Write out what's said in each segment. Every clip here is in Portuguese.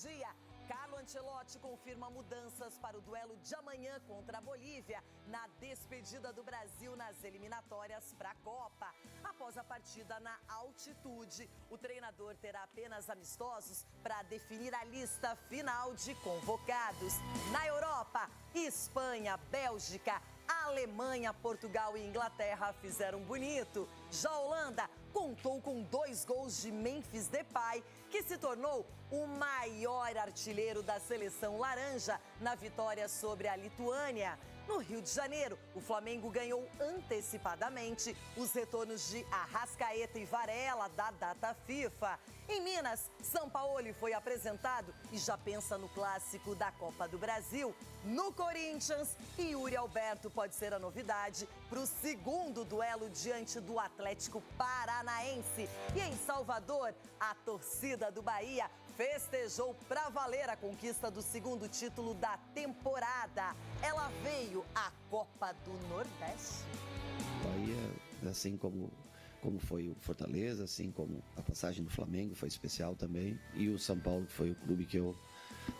dia. Carlo Ancelotti confirma mudanças para o duelo de amanhã contra a Bolívia, na despedida do Brasil nas eliminatórias para a Copa. Após a partida na altitude, o treinador terá apenas amistosos para definir a lista final de convocados. Na Europa, Espanha, Bélgica, Alemanha, Portugal e Inglaterra fizeram bonito. Já a Holanda contou com 2 gols de Memphis Depay, que se tornou o maior artilheiro da seleção laranja na vitória sobre a Lituânia. No Rio de Janeiro, o Flamengo ganhou antecipadamente os retornos de Arrascaeta e Varela da data FIFA. Em Minas, Sampaoli foi apresentado e já pensa no clássico da Copa do Brasil. No Corinthians, Yuri Alberto pode ser a novidade para o segundo duelo diante do Atlético Paranaense. E em Salvador, a torcida do Bahia festejou pra valer a conquista do segundo título da temporada. Ela veio à Copa do Nordeste. Bahia, assim como foi o Fortaleza, assim como a passagem do Flamengo foi especial também. E o São Paulo, que foi o clube que eu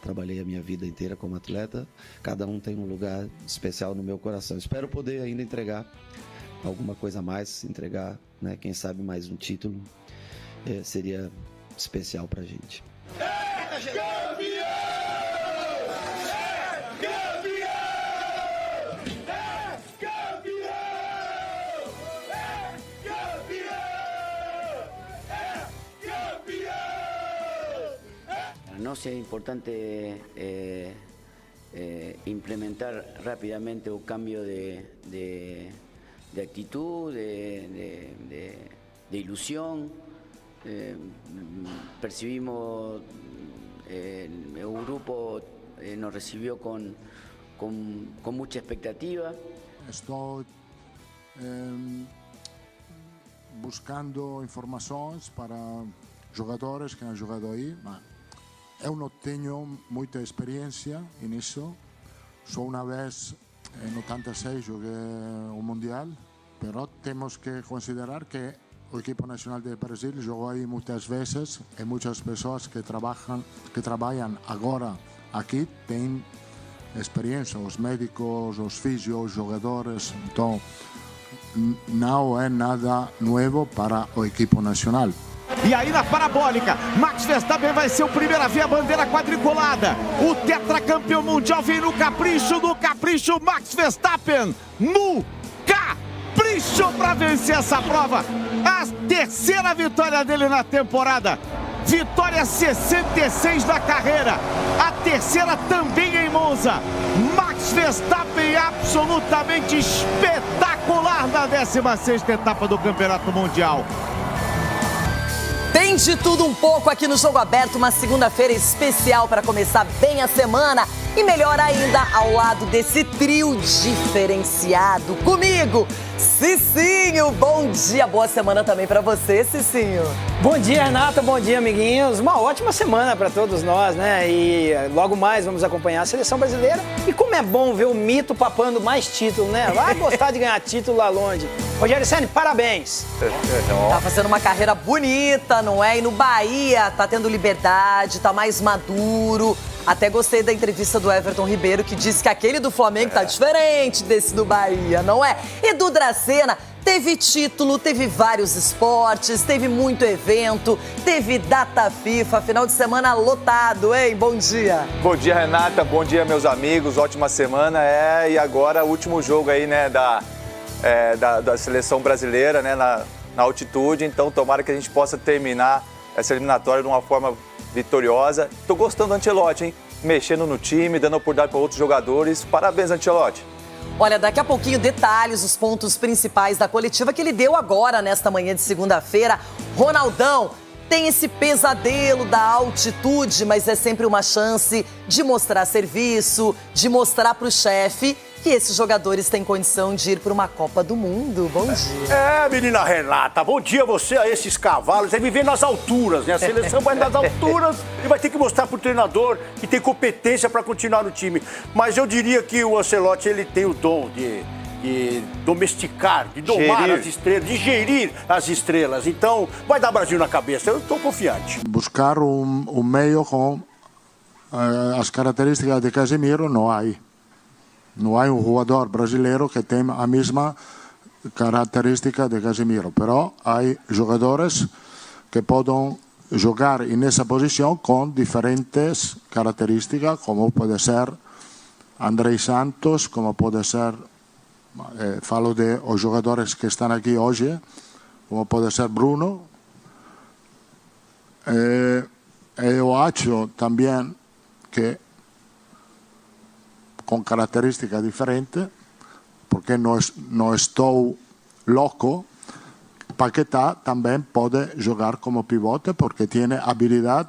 trabalhei a minha vida inteira como atleta. Cada um tem um lugar especial no meu coração. Espero poder ainda entregar alguma coisa a mais, entregar, né, quem sabe mais um título. Seria especial pra gente. No sé, es importante implementar rápidamente un cambio de actitud, de ilusión. Percibimos, el grupo nos recibió con mucha expectativa. Estoy buscando informações para jogadores que han jogado aí. Eu não tenho muita experiência nisso. Só uma vez, em 86, joguei o Mundial, mas temos que considerar que o equipo nacional do Brasil jogou aí muitas vezes e muitas pessoas que trabalham agora aqui têm experiência, os médicos, os físicos, os jogadores. Então, não é nada novo para o equipo nacional. E aí na parabólica, Max Verstappen vai ser o primeiro a ver a bandeira quadriculada. O tetracampeão mundial vem no capricho, Max Verstappen no capricho para vencer essa prova. A terceira vitória dele na temporada. Vitória 66 da carreira. A terceira também em Monza. Max Verstappen absolutamente espetacular na 16ª etapa do Campeonato Mundial. Tem de tudo um pouco aqui no Jogo Aberto, uma segunda-feira especial para começar bem a semana. E melhor ainda, ao lado desse trio diferenciado. Comigo, Cicinho. Bom dia, boa semana também para você, Cicinho. Bom dia, Renata, bom dia, amiguinhos. Uma ótima semana para todos nós, né? E logo mais vamos acompanhar a seleção brasileira. E como é bom ver o mito papando mais título, né? Vai gostar de ganhar título lá longe. Rogério Ceni, parabéns. Tá fazendo uma carreira bonita, não é? E no Bahia tá tendo liberdade, tá mais maduro. Até gostei da entrevista do Everton Ribeiro, que disse que aquele do Flamengo tá diferente desse do Bahia, não é? Edu Dracena teve título, teve vários esportes, teve muito evento, teve data FIFA, final de semana lotado, hein? Bom dia. Bom dia, Renata, bom dia, meus amigos, ótima semana. E agora o último jogo aí, né, da seleção brasileira, né, na altitude. Então, tomara que a gente possa terminar essa eliminatória de uma forma vitoriosa. Tô gostando do Ancelotti, hein? Mexendo no time, dando oportunidade para outros jogadores. Parabéns, Ancelotti. Olha, daqui a pouquinho detalhes, os pontos principais da coletiva que ele deu agora, nesta manhã de segunda-feira. Ronaldão tem esse pesadelo da altitude, mas é sempre uma chance de mostrar serviço, de mostrar para o chefe que esses jogadores têm condição de ir para uma Copa do Mundo. Bom dia. Menina Renata, bom dia a você, a esses cavalos. É viver nas alturas, né? A seleção vai nas alturas e vai ter que mostrar pro treinador que tem competência para continuar no time. Mas eu diria que o Ancelotti, ele tem o dom de domesticar, de domar as estrelas, de gerir as estrelas. Então, vai dar Brasil na cabeça. Eu estou confiante. Buscar um meio com as características de Casemiro não há. Não há um jogador brasileiro que tenha a mesma característica de Casemiro, pero há jogadores que podem jogar nessa posição com diferentes características, como pode ser Andrei Santos, como pode ser, falo de os jogadores que estão aqui hoje, como pode ser Bruno. Eu acho também que com características diferentes, porque não estou louco, Paquetá também pode jogar como pivote, porque tem habilidade,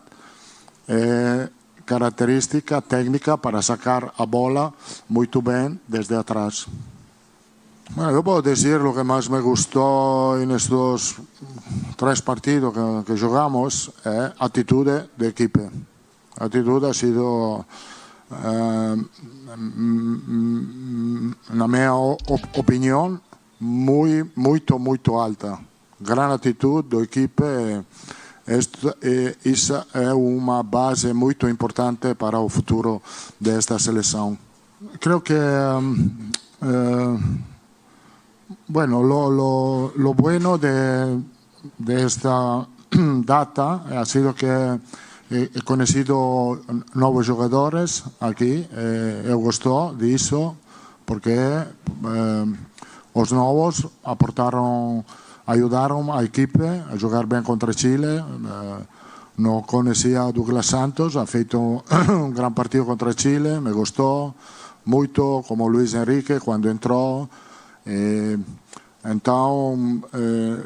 característica técnica para sacar a bola muito bem desde atrás. Bueno, yo puedo decir lo que más me gustó en estos 3 partidos que jugamos es actitud de equipo. Actitud ha sido, na minha opinião, muito alta. Gran atitude do equipe. Essa é uma base muito importante para o futuro desta seleção. Creo que bueno, lo bueno de esta data ha sido que he conocido nuevos jugadores aquí. Eu gostou disso porque os novos ajudaram a equipe a jogar bem contra Chile. Não conhecia Douglas Santos, ha feito um grande partido contra Chile, me gostou muito, como Luis Enrique quando entrou. Então,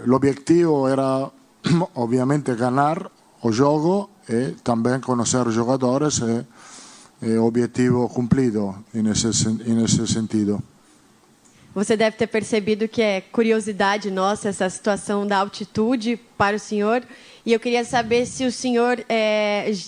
o objetivo era, obviamente, ganhar o jogo e também conhecer os jogadores, e o objetivo cumprido nesse sentido. Você deve ter percebido que é curiosidade nossa essa situação da altitude para o senhor. E eu queria saber se o senhor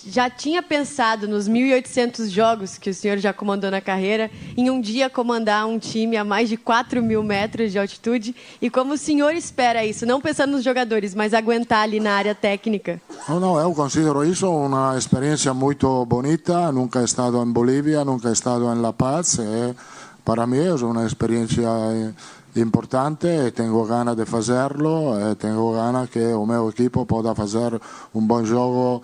já tinha pensado nos 1.800 jogos que o senhor já comandou na carreira, em um dia comandar um time a mais de 4.000 metros de altitude. E como o senhor espera isso? Não pensando nos jogadores, mas aguentar ali na área técnica. Não, eu considero isso uma experiência muito bonita. Nunca he estado em Bolívia, nunca he estado em La Paz. Para mim é uma experiência importante, tenho ganas de fazê-lo, tenho ganas que o meu equipo possa fazer bom jogo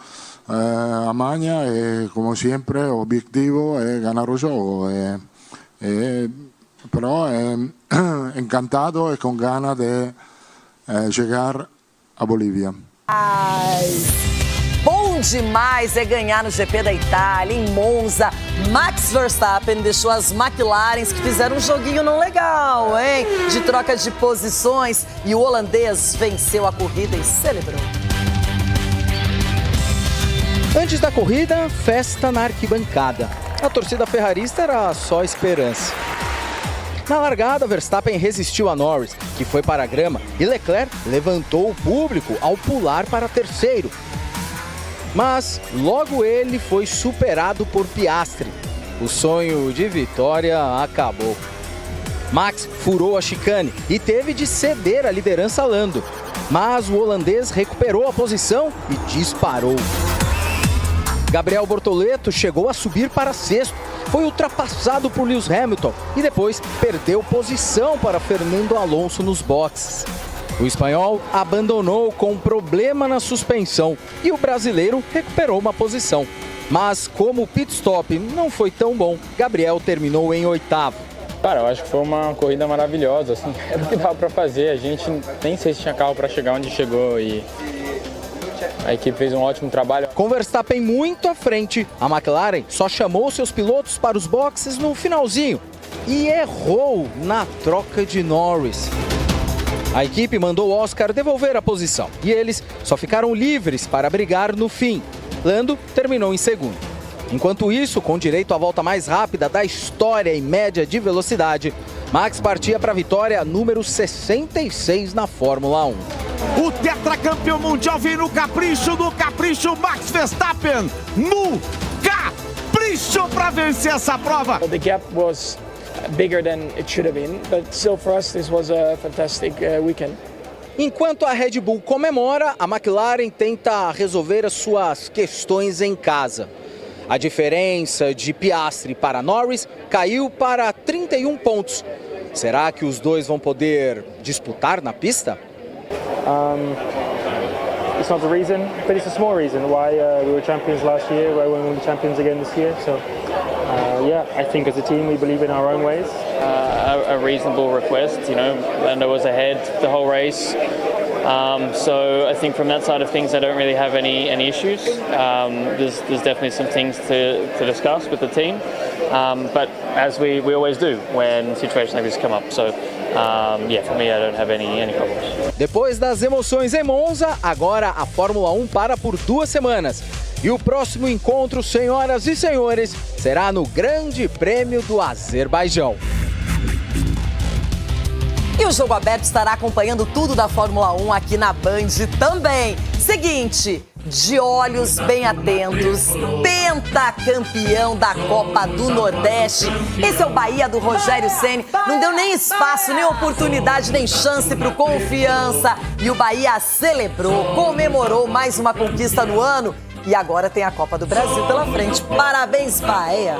amanhã, e como sempre o objetivo é ganhar o jogo. Però encantado e com ganas de chegar a Bolívia. Bom demais é ganhar no GP da Itália, em Monza. Max Verstappen deixou as McLarens que fizeram um joguinho não legal, hein? De troca de posições, e o holandês venceu a corrida e celebrou. Antes da corrida, festa na arquibancada. A torcida ferrarista era só esperança. Na largada, Verstappen resistiu a Norris, que foi para a grama, e Leclerc levantou o público ao pular para terceiro. Mas logo ele foi superado por Piastri. O sonho de vitória acabou. Max furou a chicane e teve de ceder a liderança a Lando. Mas o holandês recuperou a posição e disparou. Gabriel Bortoleto chegou a subir para sexto. Foi ultrapassado por Lewis Hamilton e depois perdeu posição para Fernando Alonso nos boxes. O espanhol abandonou com problema na suspensão e o brasileiro recuperou uma posição. Mas como o pit stop não foi tão bom, Gabriel terminou em oitavo. Cara, eu acho que foi uma corrida maravilhosa, assim, era o que dava para fazer. A gente nem sei se tinha carro para chegar onde chegou e a equipe fez um ótimo trabalho. Com Verstappen muito à frente, a McLaren só chamou seus pilotos para os boxes no finalzinho e errou na troca de Norris. A equipe mandou Oscar devolver a posição e eles só ficaram livres para brigar no fim. Lando terminou em segundo. Enquanto isso, com direito à volta mais rápida da história em média de velocidade, Max partia para a vitória número 66 na Fórmula 1. O tetracampeão mundial vem no capricho do capricho, Max Verstappen no capricho para vencer essa prova. The gap was bigger than it should have been, but still for us this was a fantastic weekend. Enquanto a Red Bull comemora, a McLaren tenta resolver as suas questões em casa. A diferença de Piastri para Norris caiu para 31 pontos. Será que os dois vão poder disputar na pista? It's not the reason, but it's a small reason why we were champions last year, why we will be champions again this year. So, yeah, I think as a team we believe in our own ways. A reasonable request, you know, Lando was ahead the whole race. So I think from that side of things I don't really have any issues. There's definitely some things to discuss with the team, but as we always do when situations like this come up. So yeah, for me I don't have any problems. Depois das emoções em Monza, agora a Fórmula 1 para por 2 semanas. E o próximo encontro, senhoras e senhores, será no Grande Prêmio do Azerbaijão. E o Jogo Aberto estará acompanhando tudo da Fórmula 1 aqui na Band também. Seguinte, de olhos bem atentos, pentacampeão da Copa do Nordeste. Esse é o Bahia do Rogério Ceni. Não deu nem espaço, nem oportunidade, nem chance para o Confiança. E o Bahia celebrou, comemorou mais uma conquista no ano. E agora tem a Copa do Brasil pela frente. Parabéns, Bahia!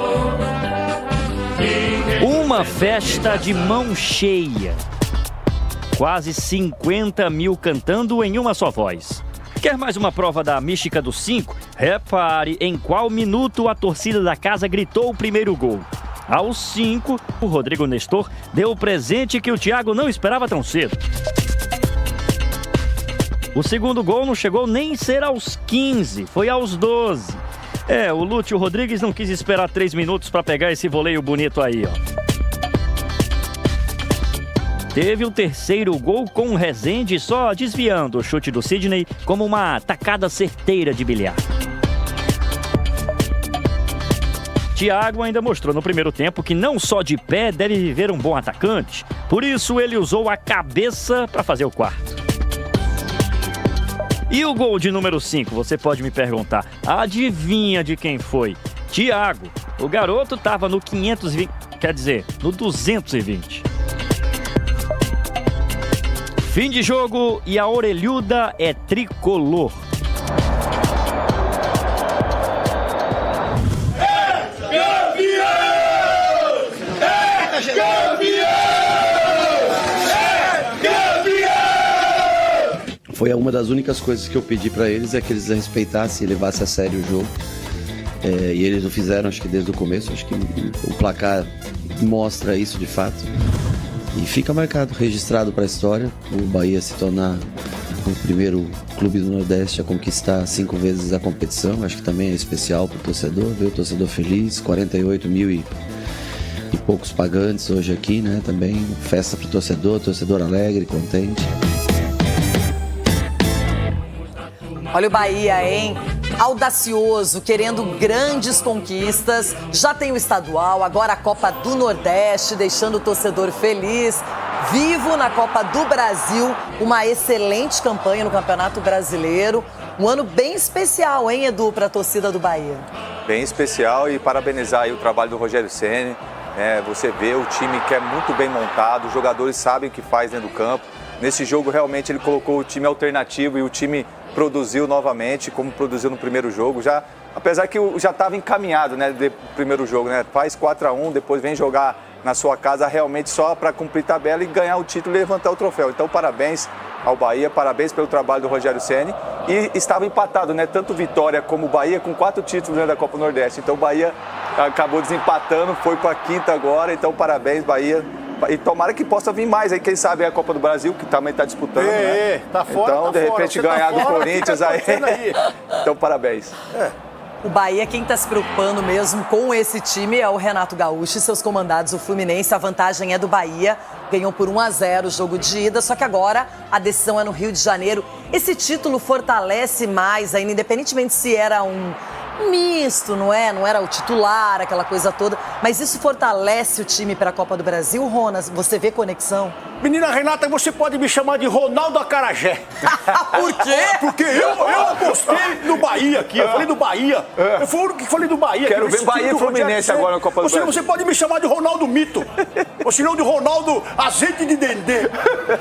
Uma festa de mão cheia. Quase 50 mil cantando em uma só voz. Quer mais uma prova da mística dos 5? Repare em qual minuto a torcida da casa gritou o primeiro gol. Aos 5, o Rodrigo Nestor deu o presente que o Thiago não esperava tão cedo. O segundo gol não chegou nem ser aos 15, foi aos 12. O Lúcio Rodrigues não quis esperar 3 minutos para pegar esse voleio bonito aí, ó. Teve o terceiro gol com o Rezende só desviando o chute do Sidney como uma tacada certeira de bilhar. Thiago ainda mostrou no primeiro tempo que não só de pé deve viver um bom atacante. Por isso ele usou a cabeça para fazer o quarto. E o gol de número 5, você pode me perguntar, adivinha de quem foi? Thiago. O garoto estava no 520, quer dizer, no 220. Fim de jogo e a orelhuda é tricolor. Foi uma das únicas coisas que eu pedi para eles, é que eles respeitassem e levassem a sério o jogo. E eles o fizeram, acho que desde o começo. Acho que o placar mostra isso de fato. E fica marcado, registrado para a história, o Bahia se tornar o primeiro clube do Nordeste a conquistar 5 vezes a competição. Acho que também é especial para o torcedor, ver o torcedor feliz, 48 mil e poucos pagantes hoje aqui, né? Também festa para o torcedor alegre, contente. Olha o Bahia, hein? Audacioso, querendo grandes conquistas. Já tem o estadual, agora a Copa do Nordeste, deixando o torcedor feliz. Vivo na Copa do Brasil, uma excelente campanha no Campeonato Brasileiro. Um ano bem especial, hein, Edu, para a torcida do Bahia? Bem especial e parabenizar aí o trabalho do Rogério Ceni. Você vê o time que é muito bem montado, os jogadores sabem o que faz dentro do campo. Nesse jogo, realmente, ele colocou o time alternativo e o time produziu novamente, como produziu no primeiro jogo. Apesar que já estava encaminhado, né, do primeiro jogo, né? Faz 4-1, depois vem jogar na sua casa realmente só para cumprir tabela e ganhar o título e levantar o troféu. Então, parabéns ao Bahia, parabéns pelo trabalho do Rogério Ceni. E estava empatado, né? Tanto Vitória como o Bahia com 4 títulos, né, da Copa Nordeste. Então, o Bahia acabou desempatando, foi para a 5ª agora. Então, parabéns, Bahia. E tomara que possa vir mais aí, quem sabe a Copa do Brasil, que também está disputando, né? Tá fora, então, de repente, ganhar do Corinthians aí. Então, parabéns. O Bahia, quem está se preocupando mesmo com esse time é o Renato Gaúcho e seus comandados, o Fluminense. A vantagem é do Bahia, ganhou por 1-0 o jogo de ida, só que agora a decisão é no Rio de Janeiro. Esse título fortalece mais ainda, independentemente se era um misto, não é? Não era o titular, aquela coisa toda. Mas isso fortalece o time para a Copa do Brasil, Ronas? Você vê conexão? Menina Renata, você pode me chamar de Ronaldo Acarajé. Por quê? Porque eu apostei no Bahia aqui. Eu falei do Bahia. Eu fui o único que falei do Bahia. Quero ver Bahia e Fluminense agora na Copa do Brasil. Você pode me chamar de Ronaldo Mito. Ou senão de Ronaldo Azeite de Dendê.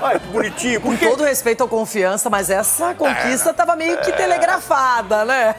Ai, que bonitinho. Com todo respeito ao Confiança, mas essa conquista estava meio que telegrafada, né?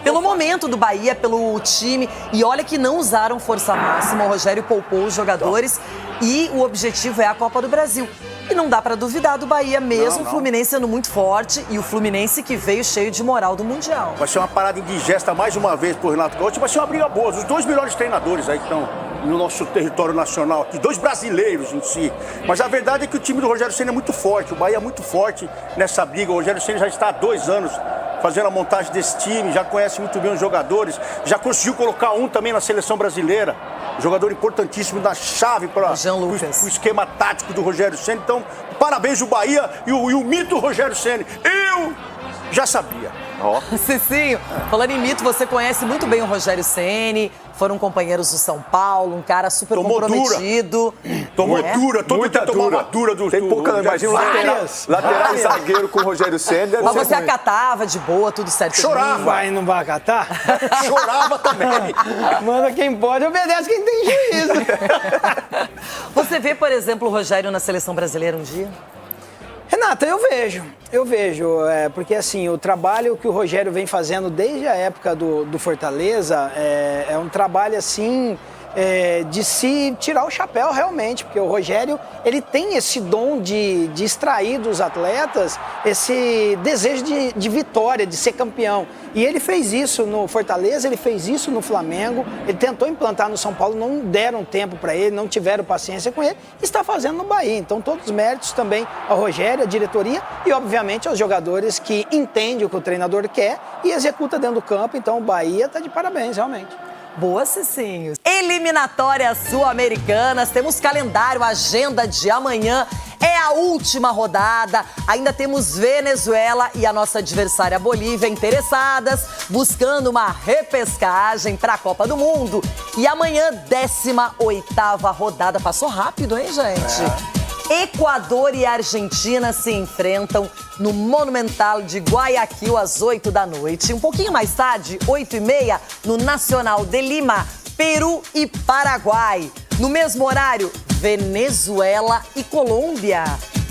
Pelo momento do Bahia, pelo time. E olha que não usaram força máxima. O Rogério poupou os jogadores e o objetivo é a Copa do Brasil. E não dá pra duvidar do Bahia mesmo, o Fluminense sendo muito forte e o Fluminense que veio cheio de moral do Mundial. Vai ser uma parada indigesta mais uma vez pro Renato Gaúcho, vai ser uma briga boa. Os dois melhores treinadores aí que estão no nosso território nacional aqui, 2 brasileiros em si. Mas a verdade é que o time do Rogério Ceni é muito forte, o Bahia é muito forte nessa briga. O Rogério Ceni já está há 2 anos fazendo a montagem desse time, já conhece muito bem os jogadores, já conseguiu colocar um também na seleção brasileira. Jogador importantíssimo da chave para o esquema tático do Rogério Ceni. Então, parabéns o Bahia e o mito Rogério Ceni. Eu já sabia. Cicinho, falando em mito, você conhece muito bem o Rogério Ceni, foram companheiros do São Paulo, um cara super comprometido. Tomou dura, todo mundo tomava dura do... Tem pouca, imagina um lateral zagueiro com o Rogério Ceni. Mas você acatava de boa, tudo certo. Chorava. Vai, não vai acatar? Chorava também. Manda quem pode, obedece quem tem juízo. Você vê, por exemplo, o Rogério na seleção brasileira um dia? Renata, eu vejo, porque assim, o trabalho que o Rogério vem fazendo desde a época do Fortaleza é um trabalho assim, de se tirar o chapéu realmente, porque o Rogério, ele tem esse dom de extrair dos atletas esse desejo de vitória, de ser campeão. E ele fez isso no Fortaleza, ele fez isso no Flamengo, ele tentou implantar no São Paulo, não deram tempo para ele, não tiveram paciência com ele, e está fazendo no Bahia. Então, todos os méritos também ao Rogério, à diretoria e, obviamente, aos jogadores que entendem o que o treinador quer e executa dentro do campo. Então, o Bahia está de parabéns, realmente. Boa, Cicinho. Eliminatórias sul-americanas, temos calendário, agenda de amanhã. É a última rodada, ainda temos Venezuela e a nossa adversária Bolívia interessadas, buscando uma repescagem para a Copa do Mundo. E amanhã, 18ª rodada. Passou rápido, hein, gente? Equador e Argentina se enfrentam no Monumental de Guayaquil às 8 da noite. Um pouquinho mais tarde, 8h30, no Nacional de Lima, Peru e Paraguai. No mesmo horário, Venezuela e Colômbia.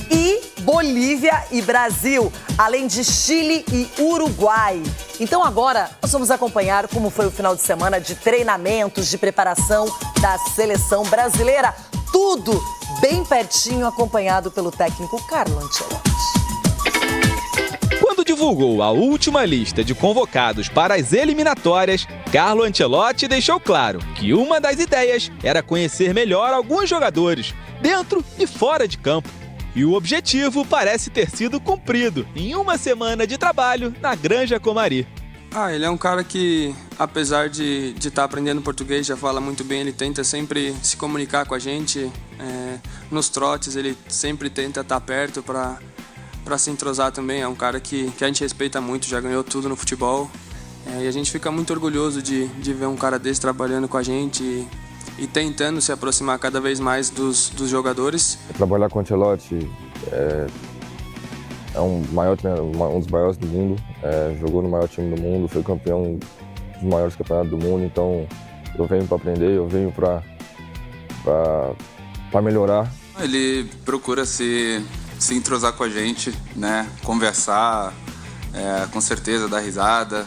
E Bolívia e Brasil, além de Chile e Uruguai. Então agora nós vamos acompanhar como foi o final de semana de treinamentos, de preparação da seleção brasileira. Tudo bem pertinho, acompanhado pelo técnico Carlo Ancelotti. Quando divulgou a última lista de convocados para as eliminatórias, Carlo Ancelotti deixou claro que uma das ideias era conhecer melhor alguns jogadores, dentro e fora de campo. E o objetivo parece ter sido cumprido em uma semana de trabalho na Granja Comari. Ele é um cara que, apesar de estar aprendendo português, já fala muito bem, ele tenta sempre se comunicar com a gente. Nos trotes, ele sempre tenta estar perto para se entrosar também. É um cara que a gente respeita muito, já ganhou tudo no futebol. E a gente fica muito orgulhoso de ver um cara desse trabalhando com a gente e tentando se aproximar cada vez mais dos jogadores. Trabalhar com o Ancelotti é um dos maiores do mundo, jogou no maior time do mundo, foi campeão dos maiores campeonatos do mundo, então eu venho para aprender, eu venho para melhorar. Ele procura se entrosar com a gente, né? Conversar, com certeza dar risada.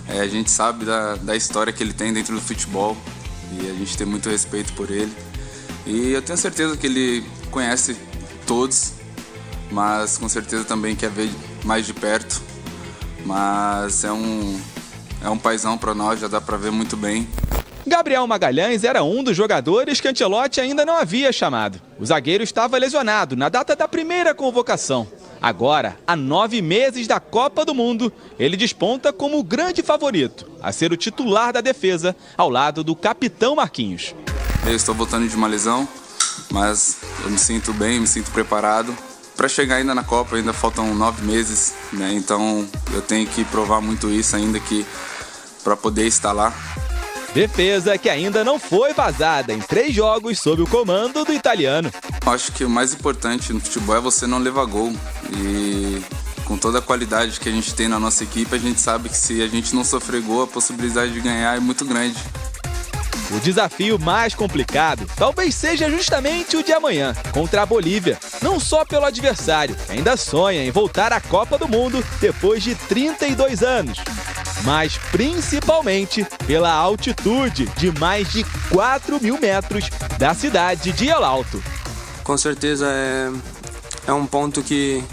A gente sabe da história que ele tem dentro do futebol e a gente tem muito respeito por ele. E eu tenho certeza que ele conhece todos, mas com certeza também quer ver mais de perto. Mas é um paizão para nós, já dá para ver muito bem. Gabriel Magalhães era um dos jogadores que Ancelotti ainda não havia chamado. O zagueiro estava lesionado na data da primeira convocação. Agora, a 9 meses da Copa do Mundo, ele desponta como o grande favorito a ser o titular da defesa, ao lado do capitão Marquinhos. Eu estou voltando de uma lesão, mas eu me sinto bem, me sinto preparado. Para chegar ainda na Copa, ainda faltam 9 meses, né? Então eu tenho que provar muito isso ainda para poder estar lá. Defesa que ainda não foi vazada em 3 jogos sob o comando do italiano. Acho que o mais importante no futebol é você não levar gol. E com toda a qualidade que a gente tem na nossa equipe, a gente sabe que se a gente não sofrer gol, a possibilidade de ganhar é muito grande. O desafio mais complicado talvez seja justamente o de amanhã, contra a Bolívia. Não só pelo adversário, que ainda sonha em voltar à Copa do Mundo depois de 32 anos, mas principalmente pela altitude de mais de 4.000 metros da cidade de El Alto. Com certeza é um ponto que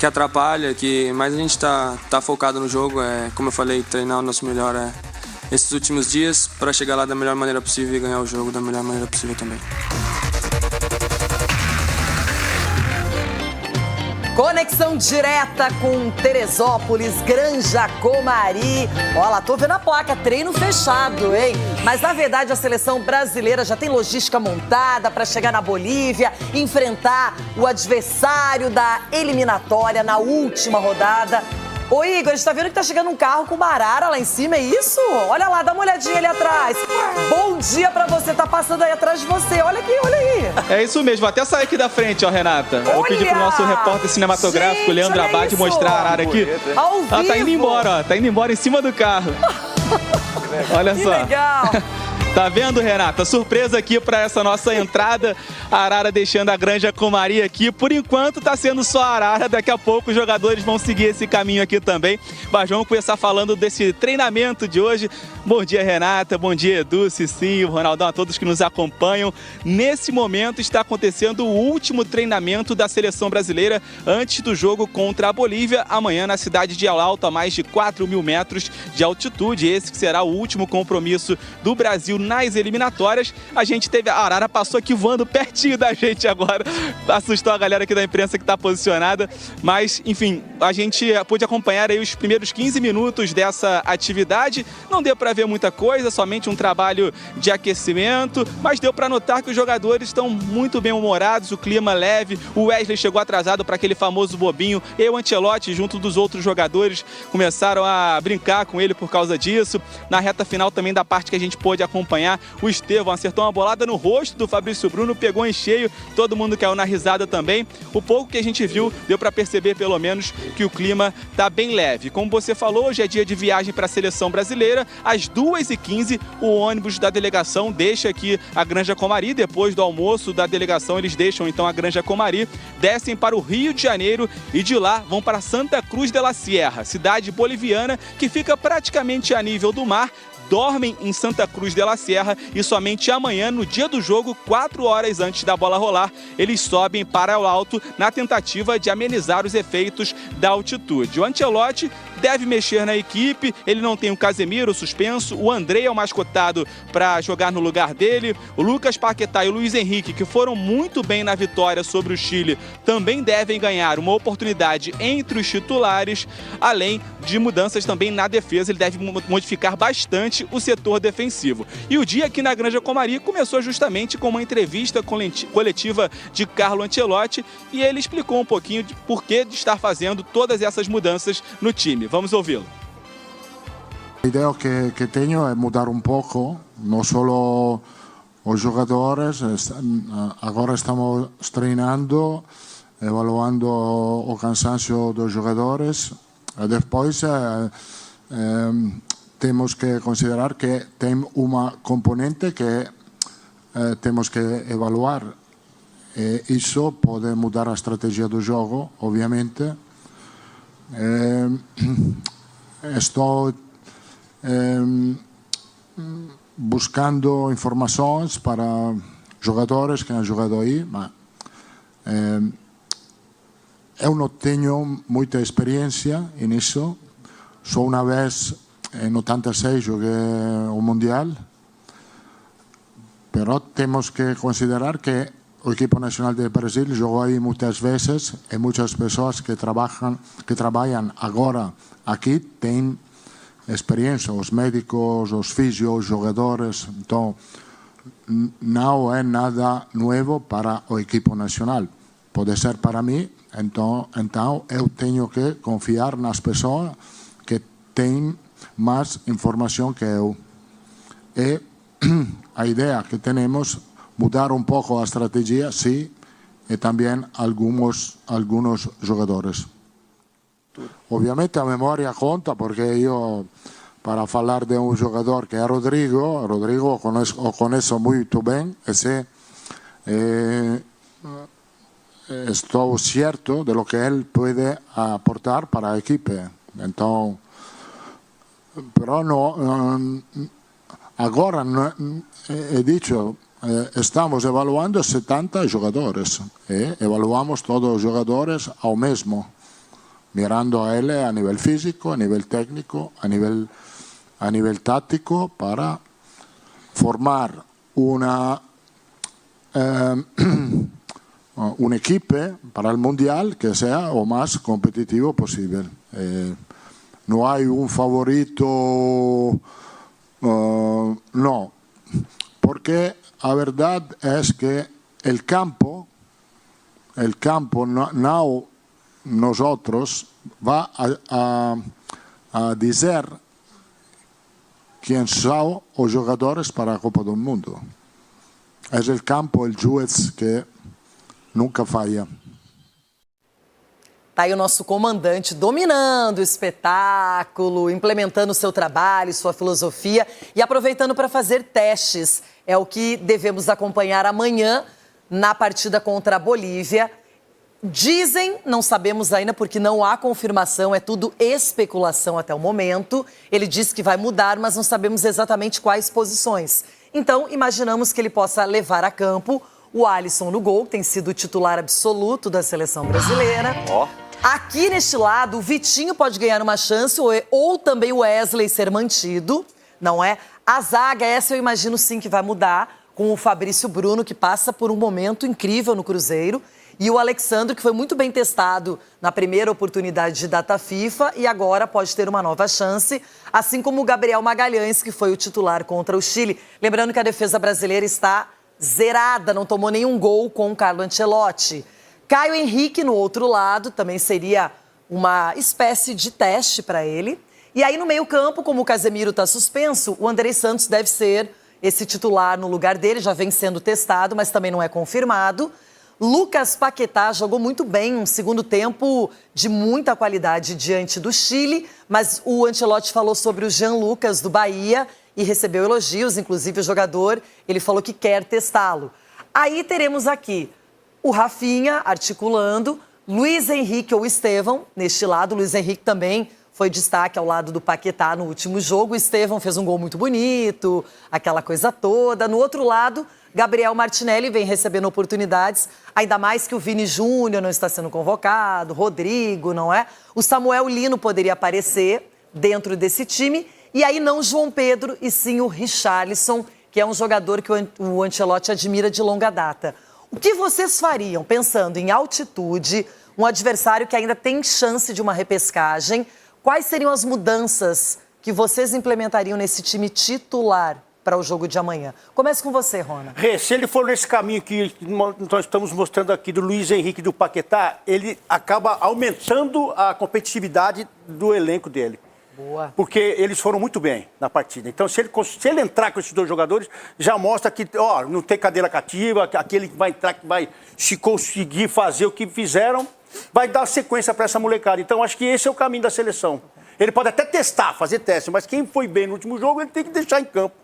atrapalha, mas a gente está focado no jogo, como eu falei, treinar o nosso melhor esses últimos dias para chegar lá da melhor maneira possível e ganhar o jogo da melhor maneira possível também. Conexão direta com Teresópolis, Granja Comari. Olha lá, tô vendo a placa, treino fechado, hein? Mas na verdade a seleção brasileira já tem logística montada para chegar na Bolívia, enfrentar o adversário da eliminatória na última rodada. Ô Igor, a gente tá vendo que tá chegando um carro com uma arara lá em cima, é isso? Olha lá, dá uma olhadinha ali atrás. Bom dia pra você, tá passando aí atrás de você, olha aqui, olha aí. É isso mesmo, vou até sair aqui da frente, ó, Renata. Vou pedir pro nosso repórter cinematográfico, Leandro Abad, mostrar a arara aqui. Ao vivo. Ela tá indo embora, ó, tá indo embora em cima do carro. Olha só. Que legal. Tá vendo, Renata? Surpresa aqui para essa nossa entrada. A arara deixando a Granja Comari aqui. Por enquanto tá sendo só a arara. Daqui a pouco os jogadores vão seguir esse caminho aqui também. Mas vamos começar falando desse treinamento de hoje. Bom dia, Renata. Bom dia, Edu, Cicinho, Ronaldão, a todos que nos acompanham. Nesse momento está acontecendo o último treinamento da seleção brasileira antes do jogo contra a Bolívia. Amanhã na cidade de El Alto, a mais de 4.000 metros de altitude. Esse que será o último compromisso do Brasil nas eliminatórias. A gente teve... A arara passou aqui voando pertinho da gente agora. Assustou a galera aqui da imprensa que está posicionada. Mas, enfim, a gente pôde acompanhar aí os primeiros 15 minutos dessa atividade. Não deu para ver muita coisa, somente um trabalho de aquecimento. Mas deu para notar que os jogadores estão muito bem humorados, o clima leve. O Wesley chegou atrasado para aquele famoso bobinho. E o Ancelotti, junto dos outros jogadores, começaram a brincar com ele por causa disso. Na reta final também da parte que a gente pôde acompanhar, o Estevão acertou uma bolada no rosto do Fabrício Bruno, pegou em cheio, todo mundo caiu na risada também. O pouco que a gente viu, deu para perceber pelo menos que o clima tá bem leve. Como você falou, hoje é dia de viagem para a seleção brasileira. Às 2h15, o ônibus da delegação deixa aqui a Granja Comari. Depois do almoço da delegação, eles deixam então a Granja Comari, descem para o Rio de Janeiro e de lá vão para Santa Cruz de la Sierra, cidade boliviana que fica praticamente a nível do mar. Dormem em Santa Cruz de la Sierra e somente amanhã, no dia do jogo, 4 horas antes da bola rolar, eles sobem para o alto na tentativa de amenizar os efeitos da altitude. O Ancelotti deve mexer na equipe, ele não tem o Casemiro suspenso, o André é o mais cotado para jogar no lugar dele, o Lucas Paquetá e o Luiz Henrique, que foram muito bem na vitória sobre o Chile, também devem ganhar uma oportunidade entre os titulares, além de mudanças também na defesa. Ele deve modificar bastante o setor defensivo. E o dia aqui na Granja Comari começou justamente com uma entrevista coletiva de Carlo Ancelotti e ele explicou um pouquinho de porquê de estar fazendo todas essas mudanças no time. Vamos ouvi-lo. A ideia que tenho é mudar um pouco, não só os jogadores. Agora estamos treinando, evaluando o cansancio dos jogadores. Depois temos que considerar que tem uma componente que temos que evaluar. Isso pode mudar a estratégia do jogo, obviamente. Estou buscando informações para jogadores que han jogado aí, mas eu não tenho muita experiência nisso. Só uma vez em 86 joguei o Mundial, mas temos que considerar que o equipo nacional de Brasil jogou aí muitas vezes e muitas pessoas que trabalham agora aqui têm experiência, os médicos, os físicos, os jogadores. Então, não é nada novo para o equipo nacional. Pode ser para mim, então eu tenho que confiar nas pessoas que têm mais informação que eu. E a ideia que temos mudar um pouco a estratégia, sim, e também alguns jogadores. Obviamente a memória conta, porque eu para falar de un jugador que es Rodrigo. Rodrigo o conozco muy bien. Estoy cierto de lo que él puede aportar para el equipo. Entonces, pero no, ahora he dicho, estamos evaluando 70 jugadores. Evaluamos todos los jugadores al mismo, mirando a él a nivel físico, a nivel técnico, a nivel táctico, para formar un equipo para el Mundial que sea lo más competitivo posible. No hay un favorito, no, porque la verdad es que el campo no nosotros va a decir quién son los jugadores para la Copa del Mundo. Es el campo, el juez que nunca falla. Tá aí o nosso comandante dominando o espetáculo, implementando o seu trabalho, sua filosofia e aproveitando para fazer testes. É o que devemos acompanhar amanhã na partida contra a Bolívia. Dizem, não sabemos ainda porque não há confirmação, é tudo especulação até o momento. Ele disse que vai mudar, mas não sabemos exatamente quais posições. Então, imaginamos que ele possa levar a campo o Alisson no gol, que tem sido o titular absoluto da seleção brasileira. Aqui neste lado, o Vitinho pode ganhar uma chance ou também o Wesley ser mantido, não é? A zaga, essa eu imagino sim que vai mudar, com o Fabrício Bruno, que passa por um momento incrível no Cruzeiro, e o Alexandre, que foi muito bem testado na primeira oportunidade de data FIFA e agora pode ter uma nova chance, assim como o Gabriel Magalhães, que foi o titular contra o Chile. Lembrando que a defesa brasileira está zerada, não tomou nenhum gol com o Carlo Ancelotti. Caio Henrique, no outro lado, também seria uma espécie de teste para ele. E aí, no meio-campo, como o Casemiro está suspenso, o Andrei Santos deve ser esse titular no lugar dele, já vem sendo testado, mas também não é confirmado. Lucas Paquetá jogou muito bem, um segundo tempo de muita qualidade diante do Chile, mas o Ancelotti falou sobre o Jean Lucas do Bahia e recebeu elogios, inclusive o jogador, ele falou que quer testá-lo. Aí teremos aqui o Rafinha articulando, Luiz Henrique ou Estevão, neste lado, Luiz Henrique também foi destaque ao lado do Paquetá no último jogo, o Estevão fez um gol muito bonito, aquela coisa toda. No outro lado, Gabriel Martinelli vem recebendo oportunidades, ainda mais que o Vini Júnior não está sendo convocado, Rodrigo, não é? O Samuel Lino poderia aparecer dentro desse time, e aí não João Pedro, e sim o Richarlison, que é um jogador que o Ancelotti admira de longa data. O que vocês fariam, pensando em altitude, um adversário que ainda tem chance de uma repescagem? Quais seriam as mudanças que vocês implementariam nesse time titular para o jogo de amanhã? Comece com você, Rona. Se ele for nesse caminho que nós estamos mostrando aqui do Luiz Henrique e do Paquetá, ele acaba aumentando a competitividade do elenco dele. Boa. Porque eles foram muito bem na partida. Então, se ele entrar com esses dois jogadores, já mostra que não tem cadeira cativa, aquele que vai entrar, que vai se conseguir fazer o que fizeram, vai dar sequência para essa molecada. Então, acho que esse é o caminho da seleção. Ele pode até testar, fazer teste, mas quem foi bem no último jogo, ele tem que deixar em campo.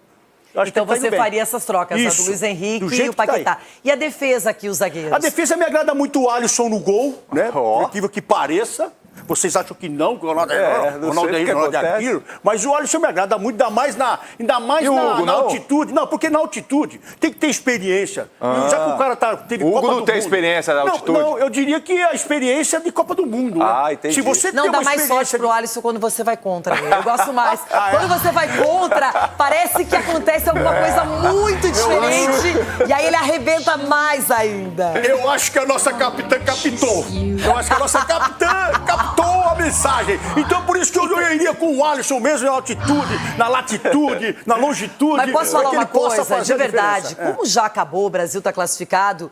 Então você faria essas trocas, a do Luiz Henrique e o Paquetá. E a defesa aqui, os zagueiros? A defesa me agrada muito o Alisson no gol, né? Por incrível que pareça. Vocês acham que não, que o Ronaldo é aquilo, mas o Alisson me agrada muito, ainda mais na altitude. Não, porque na altitude tem que ter experiência. Já que o cara teve Copa do Mundo. O Hugo não tem experiência na altitude? Não, eu diria que a experiência de Copa do Mundo. Entendi. Se você não, dá mais sorte pro Alisson quando você vai contra ele. Eu gosto mais. Quando você vai contra, parece que acontece alguma coisa muito diferente e aí ele arrebenta mais ainda. Eu acho que a nossa capitã captou. Eu acho que a nossa capitã captou a mensagem. Então, por isso que eu iria com o Alisson mesmo na altitude, na latitude, na longitude. Mas posso falar uma coisa, de verdade? Como já acabou, o Brasil está classificado,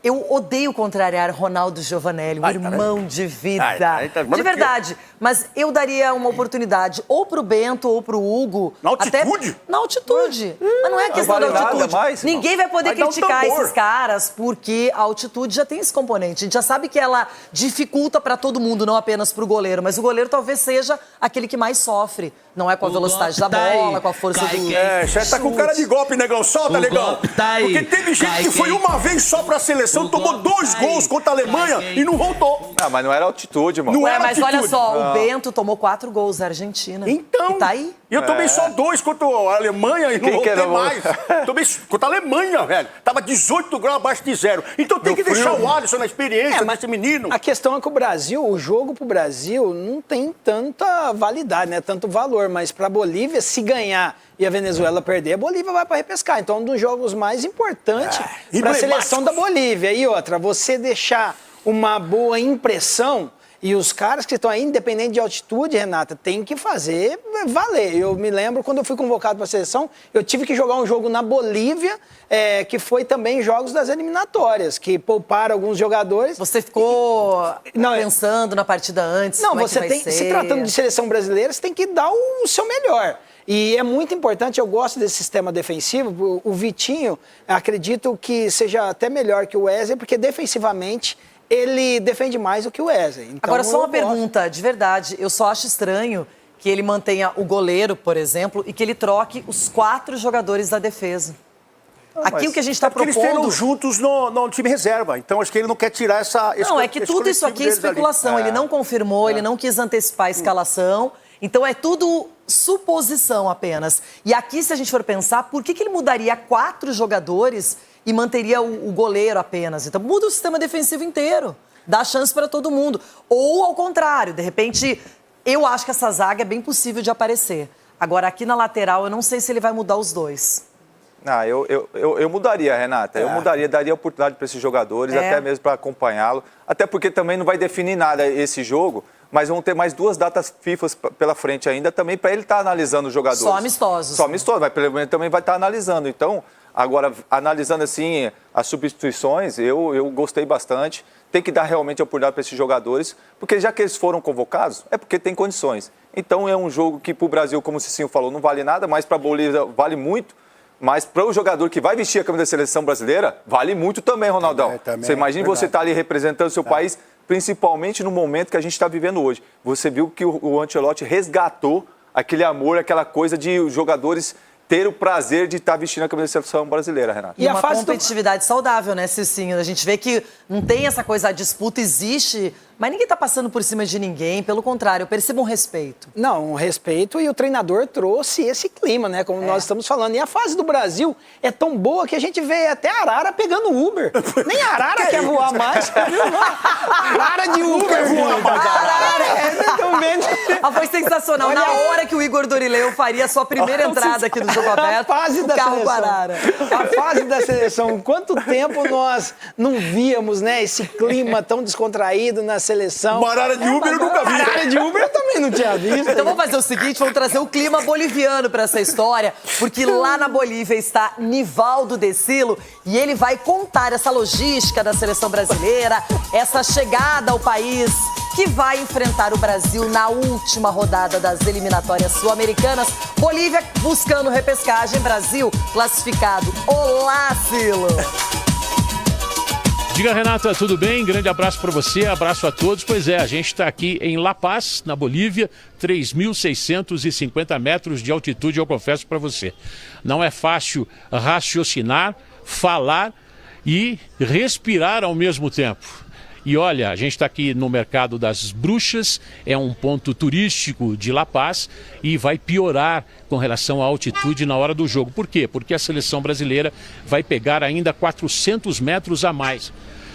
eu odeio contrariar Ronaldo Giovanelli, um irmão de vida. De verdade. Mas eu daria uma oportunidade ou pro Bento ou pro Hugo. Na altitude? Até na altitude. Mas não é questão da altitude. Ninguém vai poder criticar esses caras, porque a altitude já tem esse componente. A gente já sabe que ela dificulta para todo mundo, não apenas pro goleiro. Mas o goleiro talvez seja aquele que mais sofre Não é com a velocidade da bola, com a força do... Você tá com cara de golpe, negão. Solta, negão. Porque teve gente que foi uma vez só pra seleção, tomou 2 gols contra a Alemanha e não voltou. Ah, mas não era altitude, mano. Não era altitude. Olha só, o Bento tomou 4 gols da Argentina. Então. E tá aí. E eu tomei só 2 contra a Alemanha e não voltei mais. Tomei contra a Alemanha, velho. Tava 18 graus abaixo de 0. Então tem que deixar o Alisson na experiência desse menino. A questão é que o jogo pro Brasil não tem tanta validade, né? Tanto valor. Mas pra Bolívia, se ganhar e a Venezuela perder, a Bolívia vai pra repescar. Então, um dos jogos mais importantes pra seleção da Bolívia. E outra, você deixar uma boa impressão. E os caras que estão aí, independente de altitude, Renata, tem que fazer valer. Eu me lembro, quando eu fui convocado para a seleção, eu tive que jogar um jogo na Bolívia, que foi também jogos das eliminatórias, que pouparam alguns jogadores. Você ficou pensando na partida antes? Não, como você é que vai tem, ser? se tratando de seleção brasileira, você tem que dar o seu melhor. E é muito importante, eu gosto desse sistema defensivo. O Vitinho, acredito que seja até melhor que o Wesley, porque defensivamente ele defende mais do que o Wesley. Então, agora, só uma pergunta, de verdade. Eu só acho estranho que ele mantenha o goleiro, por exemplo, e que ele troque os 4 jogadores da defesa. Aqui o que a gente está propondo... Eles treinam juntos no time reserva. Então, acho que ele não quer tirar esse Não, é que tudo isso aqui é especulação. Ele não confirmou, ele não quis antecipar a escalação. Então, é tudo suposição apenas. E aqui, se a gente for pensar, por que ele mudaria 4 jogadores e manteria o goleiro apenas? Então, muda o sistema defensivo inteiro. Dá chance para todo mundo. Ou, ao contrário, de repente, eu acho que essa zaga é bem possível de aparecer. Agora, aqui na lateral, eu não sei se ele vai mudar os 2. Ah, eu mudaria, Renata. Eu mudaria, daria oportunidade para esses jogadores, até mesmo para acompanhá-lo. Até porque também não vai definir nada esse jogo, mas vão ter mais 2 datas FIFA pela frente ainda também para ele estar analisando os jogadores. Só amistosos. Só amistosos, mas pelo menos também vai estar analisando. Então, agora, analisando assim as substituições, eu gostei bastante. Tem que dar realmente a oportunidade para esses jogadores, porque já que eles foram convocados, é porque tem condições. Então, é um jogo que para o Brasil, como o Cicinho falou, não vale nada, mas para a Bolívia vale muito. Mas para o jogador que vai vestir a camisa da seleção brasileira, vale muito também, Ronaldão. Você imagina você estar ali representando o seu país, principalmente no momento que a gente está vivendo hoje. Você viu que o Ancelotti resgatou aquele amor, aquela coisa de os jogadores ter o prazer de estar vestindo a camisa da seleção brasileira, Renato. E uma competitividade saudável, né, Cicinho? A gente vê que não tem essa coisa, a disputa existe, mas ninguém está passando por cima de ninguém. Pelo contrário, eu percebo um respeito. Não, um respeito, e o treinador trouxe esse clima, né? Como nós estamos falando. E a fase do Brasil é tão boa que a gente vê até a Arara pegando Uber. Nem a Arara quer voar mais. Arara de Uber voa mais. Foi sensacional. Olha, na hora que o Igor Dorileu faria a sua primeira entrada aqui no Jogo Aberto, a fase da carro seleção. Arara. A fase da seleção. Quanto tempo nós não víamos, né, esse clima tão descontraído na seleção. Uma arara de Uber eu nunca vi. Arara de Uber eu também não tinha visto. Então vamos fazer o seguinte, vamos trazer o clima boliviano para essa história, porque lá na Bolívia está Nivaldo Decilo e ele vai contar essa logística da seleção brasileira, essa chegada ao país que vai enfrentar o Brasil na última rodada das eliminatórias sul-americanas. Bolívia buscando repescagem, Brasil classificado. Olá, Silo! Diga, Renata, tudo bem? Grande abraço para você, abraço a todos. Pois é, a gente está aqui em La Paz, na Bolívia, 3.650 metros de altitude, eu confesso para você. Não é fácil raciocinar, falar e respirar ao mesmo tempo. E olha, a gente está aqui no Mercado das Bruxas, é um ponto turístico de La Paz e vai piorar com relação à altitude na hora do jogo. Por quê? Porque a seleção brasileira vai pegar ainda 400 metros a mais.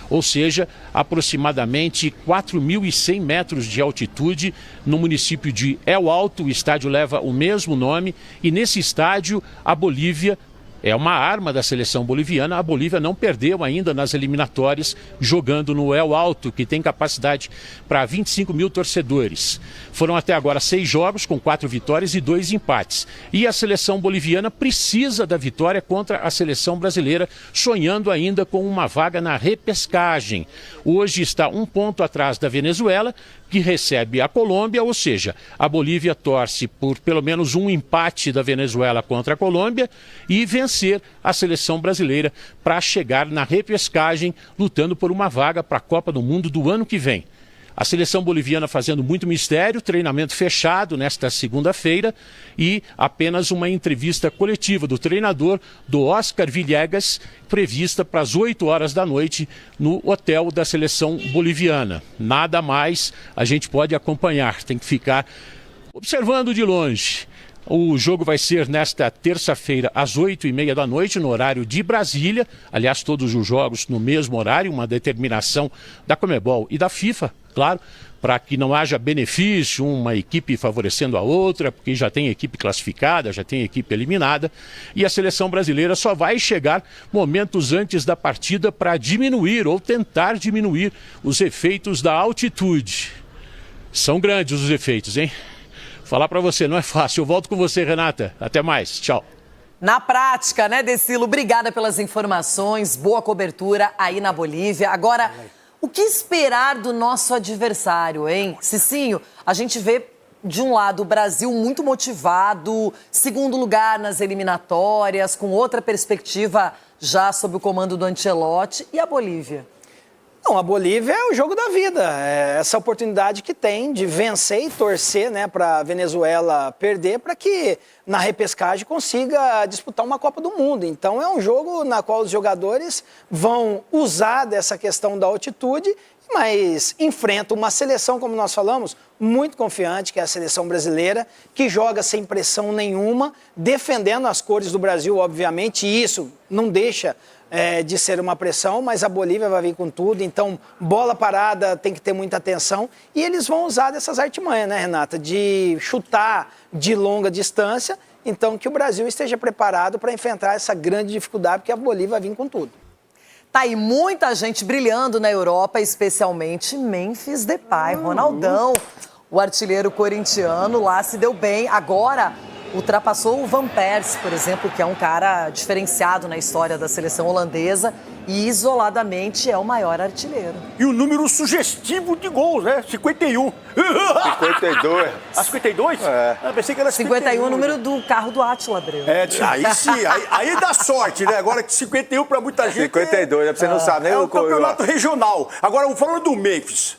Ou seja, aproximadamente 4.100 metros de altitude no município de El Alto. O estádio leva o mesmo nome e nesse estádio a Bolívia é uma arma da seleção boliviana. A Bolívia não perdeu ainda nas eliminatórias jogando no El Alto, que tem capacidade para 25 mil torcedores. Foram até agora 6 jogos com 4 vitórias e 2 empates. E a seleção boliviana precisa da vitória contra a seleção brasileira, sonhando ainda com uma vaga na repescagem. Hoje está 1 ponto atrás da Venezuela, que recebe a Colômbia, ou seja, a Bolívia torce por pelo menos um empate da Venezuela contra a Colômbia e vencer a seleção brasileira para chegar na repescagem, lutando por uma vaga para a Copa do Mundo do ano que vem. A seleção boliviana fazendo muito mistério, treinamento fechado nesta segunda-feira e apenas uma entrevista coletiva do treinador, do Oscar Villegas, prevista para as 8 horas da noite no hotel da seleção boliviana. Nada mais a gente pode acompanhar, tem que ficar observando de longe. O jogo vai ser nesta terça-feira às 8h30 da noite, no horário de Brasília. Aliás, todos os jogos no mesmo horário, uma determinação da Conmebol e da FIFA, claro, para que não haja benefício, uma equipe favorecendo a outra, porque já tem equipe classificada, já tem equipe eliminada. E a seleção brasileira só vai chegar momentos antes da partida para diminuir ou tentar diminuir os efeitos da altitude. São grandes os efeitos, hein? Falar para você não é fácil. Eu volto com você, Renata. Até mais. Tchau. Na prática, né, Decilo? Obrigada pelas informações. Boa cobertura aí na Bolívia. Agora, o que esperar do nosso adversário, hein? Cicinho, a gente vê, de um lado, o Brasil muito motivado, segundo lugar nas eliminatórias, com outra perspectiva já sob o comando do Ancelotti. E a Bolívia? Não, a Bolívia é o jogo da vida, é essa oportunidade que tem de vencer e torcer, né, para a Venezuela perder, para que na repescagem consiga disputar uma Copa do Mundo. Então é um jogo na qual os jogadores vão usar dessa questão da altitude, mas enfrenta uma seleção, como nós falamos, muito confiante, que é a seleção brasileira, que joga sem pressão nenhuma, defendendo as cores do Brasil, obviamente, e isso não deixa de ser uma pressão, mas a Bolívia vai vir com tudo, então bola parada tem que ter muita atenção e eles vão usar dessas artimanhas, né, Renata, de chutar de longa distância, então que o Brasil esteja preparado para enfrentar essa grande dificuldade, porque a Bolívia vai vir com tudo. Tá aí muita gente brilhando na Europa, especialmente Memphis Depay, Ronaldão, o artilheiro corintiano lá se deu bem, agora ultrapassou o Van Persie, por exemplo, que é um cara diferenciado na história da seleção holandesa e isoladamente é o maior artilheiro. E o número sugestivo de gols, né? 51. 52. Ah, 52? É. Ah, pensei que era 51 é o número do carro do Átila Abreu. Aí sim, aí dá sorte, né? Agora que 51 pra muita gente... 52, você não sabe, né? É o campeonato regional. Agora, falando do Memphis...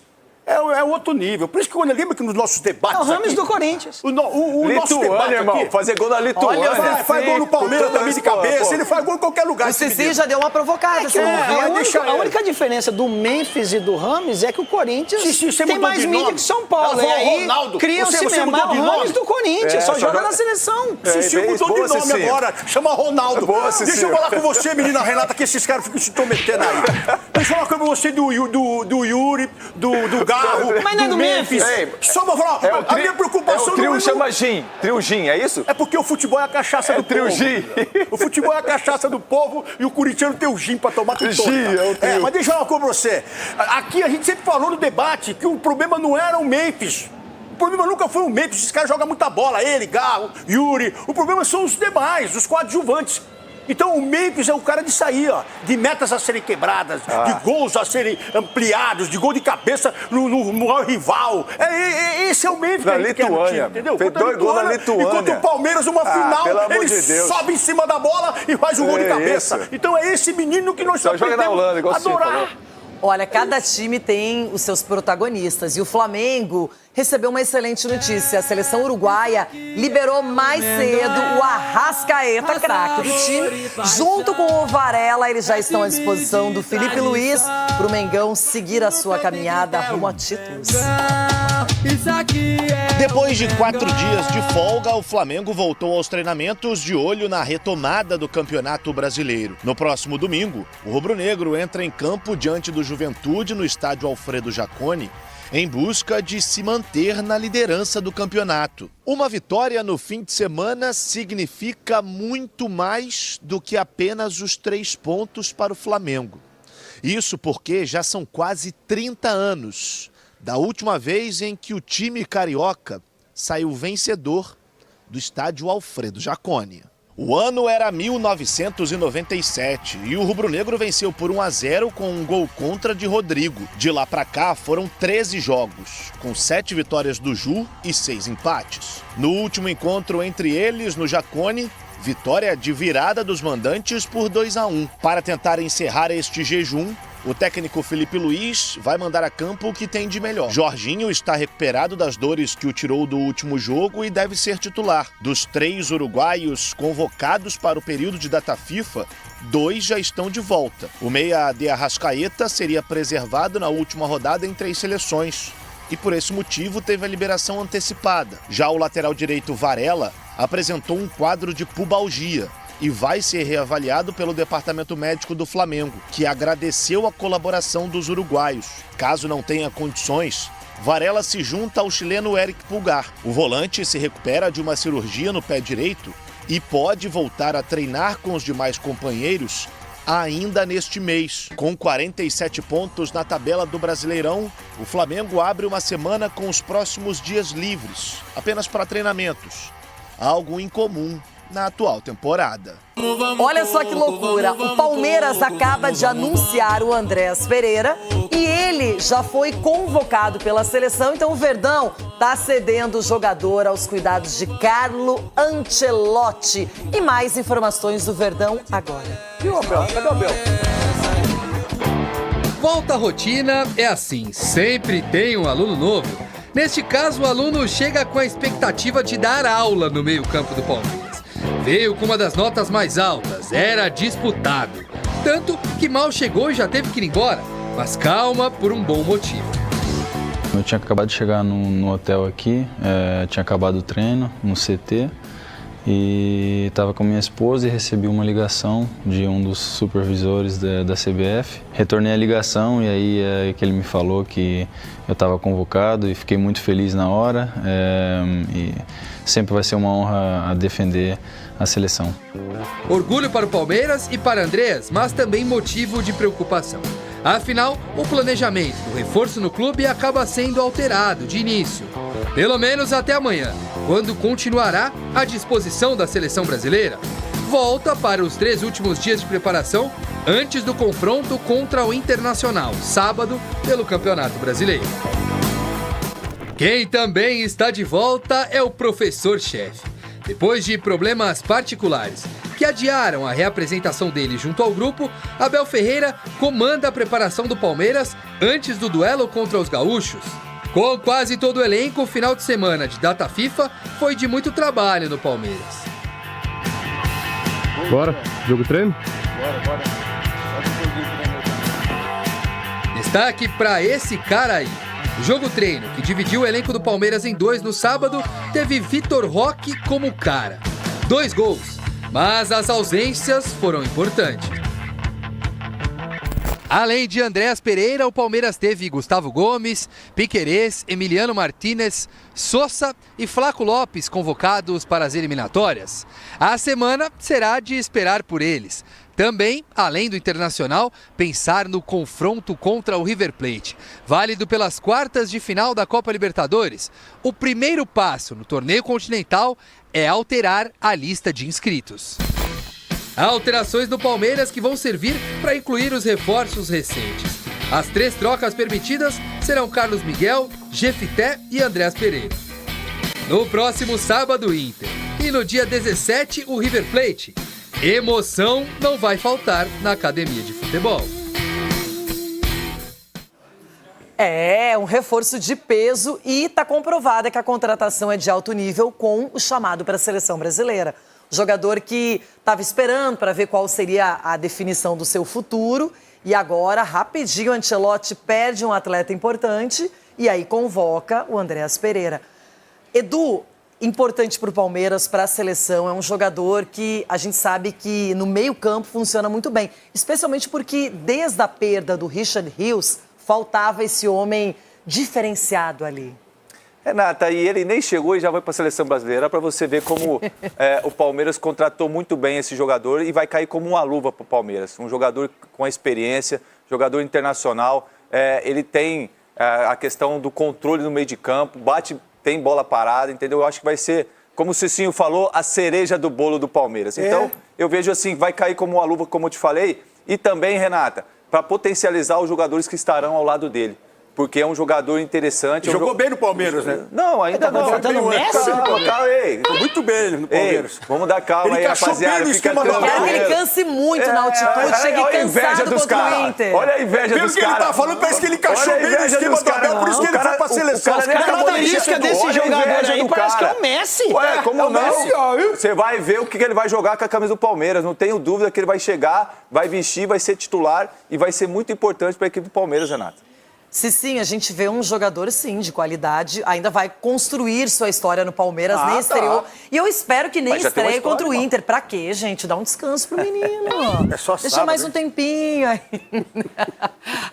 É outro nível. Por isso que quando lembra que nos nossos debates. É o Rames aqui, do Corinthians. O nosso debate, irmão. Aqui, fazer gol na Lituânia. Olha, faz gol no Palmeiras também de cabeça. Ele faz gol em qualquer lugar. O Cici já deu uma provocada. A única diferença do Memphis e do Rames é que o Corinthians tem mais mídia que São Paulo. E aí cria-se mesmo. O Rames do Corinthians. Só joga na seleção. Cici mudou de nome agora. Chama Ronaldo. Deixa eu falar com você, menina Renata, que esses caras ficam se intrometendo aí. Deixa eu falar com você do Yuri, do Garro. Mas não é do Memphis. Só pra falar, a minha preocupação o trio chama Gin. Trio Gin, é isso? É porque o futebol é a cachaça do trio povo. Gin. O futebol é a cachaça do povo e o corintiano tem o gin pra tomar com Gin, é o trio. Mas deixa eu falar com você. Aqui a gente sempre falou no debate que o problema não era o Memphis. O problema nunca foi o Memphis. Esses caras jogam muita bola. Ele, Garro, Yuri. O problema são os demais, os coadjuvantes. Então o Memphis é o cara de sair, ó, de metas a serem quebradas, de gols a serem ampliados, de gol de cabeça no maior rival. Esse é o Memphis na Lituânia, entendeu? Fez 2 gols na Lituânia. Enquanto o Palmeiras, numa final, ele sobe em cima da bola e faz um gol de cabeça. Isso. Então é esse menino que nós só joga na Holanda, igual adorar. Olha, cada time tem os seus protagonistas e o Flamengo recebeu uma excelente notícia. A seleção uruguaia liberou mais cedo o Arrascaeta, craque do time. Junto com o Varela, eles já estão à disposição do Felipe Luiz para o Mengão seguir a sua caminhada rumo a títulos. Depois de 4 dias de folga, o Flamengo voltou aos treinamentos de olho na retomada do Campeonato Brasileiro. No próximo domingo, o rubro-negro entra em campo diante do Juventude no estádio Alfredo Jaconi, em busca de se manter na liderança do campeonato. Uma vitória no fim de semana significa muito mais do que apenas os 3 pontos para o Flamengo. Isso porque já são quase 30 anos da última vez em que o time carioca saiu vencedor do estádio Alfredo Jaconi. O ano era 1997 e o rubro-negro venceu por 1-0 com um gol contra de Rodrigo. De lá pra cá foram 13 jogos, com 7 vitórias do Ju e 6 empates. No último encontro entre eles, no Jaconi, vitória de virada dos mandantes por 2-1. Para tentar encerrar este jejum, O técnico Felipe Luiz vai mandar a campo o que tem de melhor. Jorginho está recuperado das dores que o tirou do último jogo e deve ser titular. Dos 3 uruguaios convocados para o período de data FIFA, 2 já estão de volta. O meia de Arrascaeta seria preservado na última rodada em 3 seleções e por esse motivo teve a liberação antecipada. Já o lateral direito Varela apresentou um quadro de pubalgia e vai ser reavaliado pelo departamento médico do Flamengo, que agradeceu a colaboração dos uruguaios. Caso não tenha condições, Varela se junta ao chileno Eric Pulgar. O volante se recupera de uma cirurgia no pé direito e pode voltar a treinar com os demais companheiros ainda neste mês. Com 47 pontos na tabela do Brasileirão, o Flamengo abre uma semana com os próximos dias livres, apenas para treinamentos. Algo incomum na atual temporada. Olha só que loucura, o Palmeiras acaba de anunciar o Andréas Pereira e ele já foi convocado pela seleção, então o Verdão está cedendo o jogador aos cuidados de Carlo Ancelotti. E mais informações do Verdão agora. E o Abel? Cadê o Abel? Volta à rotina é assim, sempre tem um aluno novo. Neste caso, o aluno chega com a expectativa de dar aula no meio-campo do Palmeiras. Veio com uma das notas mais altas, era disputado. Tanto que mal chegou e já teve que ir embora. Mas calma, por um bom motivo. Eu tinha acabado de chegar no hotel aqui, tinha acabado o treino no CT e estava com minha esposa e recebi uma ligação de um dos supervisores da CBF. Retornei a ligação e aí é que ele me falou que eu estava convocado e fiquei muito feliz na hora e sempre vai ser uma honra a defender a seleção. Orgulho para o Palmeiras e para Andréas, mas também motivo de preocupação. Afinal, o planejamento do reforço no clube acaba sendo alterado de início. Pelo menos até amanhã, quando continuará à disposição da seleção brasileira. Volta para os 3 últimos dias de preparação antes do confronto contra o Internacional, sábado, pelo Campeonato Brasileiro. Quem também está de volta é o professor-chefe. Depois de problemas particulares que adiaram a reapresentação dele junto ao grupo, Abel Ferreira comanda a preparação do Palmeiras antes do duelo contra os gaúchos. Com quase todo o elenco, o final de semana de data FIFA foi de muito trabalho no Palmeiras. Bora, jogo treino? Bora. Destaque para esse cara aí. O jogo treino, que dividiu o elenco do Palmeiras em 2 no sábado, teve Vitor Roque como cara. 2 gols, mas as ausências foram importantes. Além de Andréas Pereira, o Palmeiras teve Gustavo Gomes, Piquerez, Emiliano Martínez, Sosa e Flaco Lopes convocados para as eliminatórias. A semana será de esperar por eles. Também, além do Internacional, pensar no confronto contra o River Plate, válido pelas quartas de final da Copa Libertadores. O primeiro passo no torneio continental é alterar a lista de inscritos. Alterações no Palmeiras que vão servir para incluir os reforços recentes. As 3 trocas permitidas serão Carlos Miguel, Jefité e Andréas Pereira. No próximo sábado, Inter. E no dia 17, o River Plate. Emoção não vai faltar na academia de futebol. É, um reforço de peso e está comprovada que a contratação é de alto nível com o chamado para a seleção brasileira. Jogador que estava esperando para ver qual seria a definição do seu futuro e agora, rapidinho, o Ancelotti perde um atleta importante e aí convoca o Andréas Pereira. Edu, importante para o Palmeiras, para a seleção, é um jogador que a gente sabe que no meio-campo funciona muito bem, especialmente porque desde a perda do Richard Rios faltava esse homem diferenciado ali. Renata, e ele nem chegou e já vai para a seleção brasileira, para você ver como o Palmeiras contratou muito bem esse jogador e vai cair como uma luva para o Palmeiras. Um jogador com experiência, jogador internacional, ele tem a questão do controle no meio de campo, tem bola parada, entendeu? Eu acho que vai ser, como o Cicinho falou, a cereja do bolo do Palmeiras. Então, eu vejo assim, vai cair como uma luva, como eu te falei, e também, Renata, para potencializar os jogadores que estarão ao lado dele. porque é um jogador interessante. Jogou bem no Palmeiras, né? Não, ainda não. Contratando o Messi? Jogou muito bem no Palmeiras. Vamos dar calma aí, rapaziada. Fica Quero que ele canse muito na altitude, chegue cansado contra o Inter. Olha a inveja dos caras. Pelo que ele tá falando, parece que ele encaixou bem no esquema do Abel, por isso que ele foi pra seleção. As características desse jogador aí parece que é o Messi. Ué, como não? Você vai ver o que ele vai jogar com a camisa do Palmeiras. Não tenho dúvida que ele vai chegar, vai vestir, vai ser titular e vai ser muito importante para a equipe do Palmeiras, Renato. Sim, a gente vê um jogador, sim, de qualidade, ainda vai construir sua história no Palmeiras, nem estreou. E eu espero que nem estreie contra o Inter. Pra quê, gente? Dá um descanso pro menino. É só Deixa sábado, mais um tempinho aí.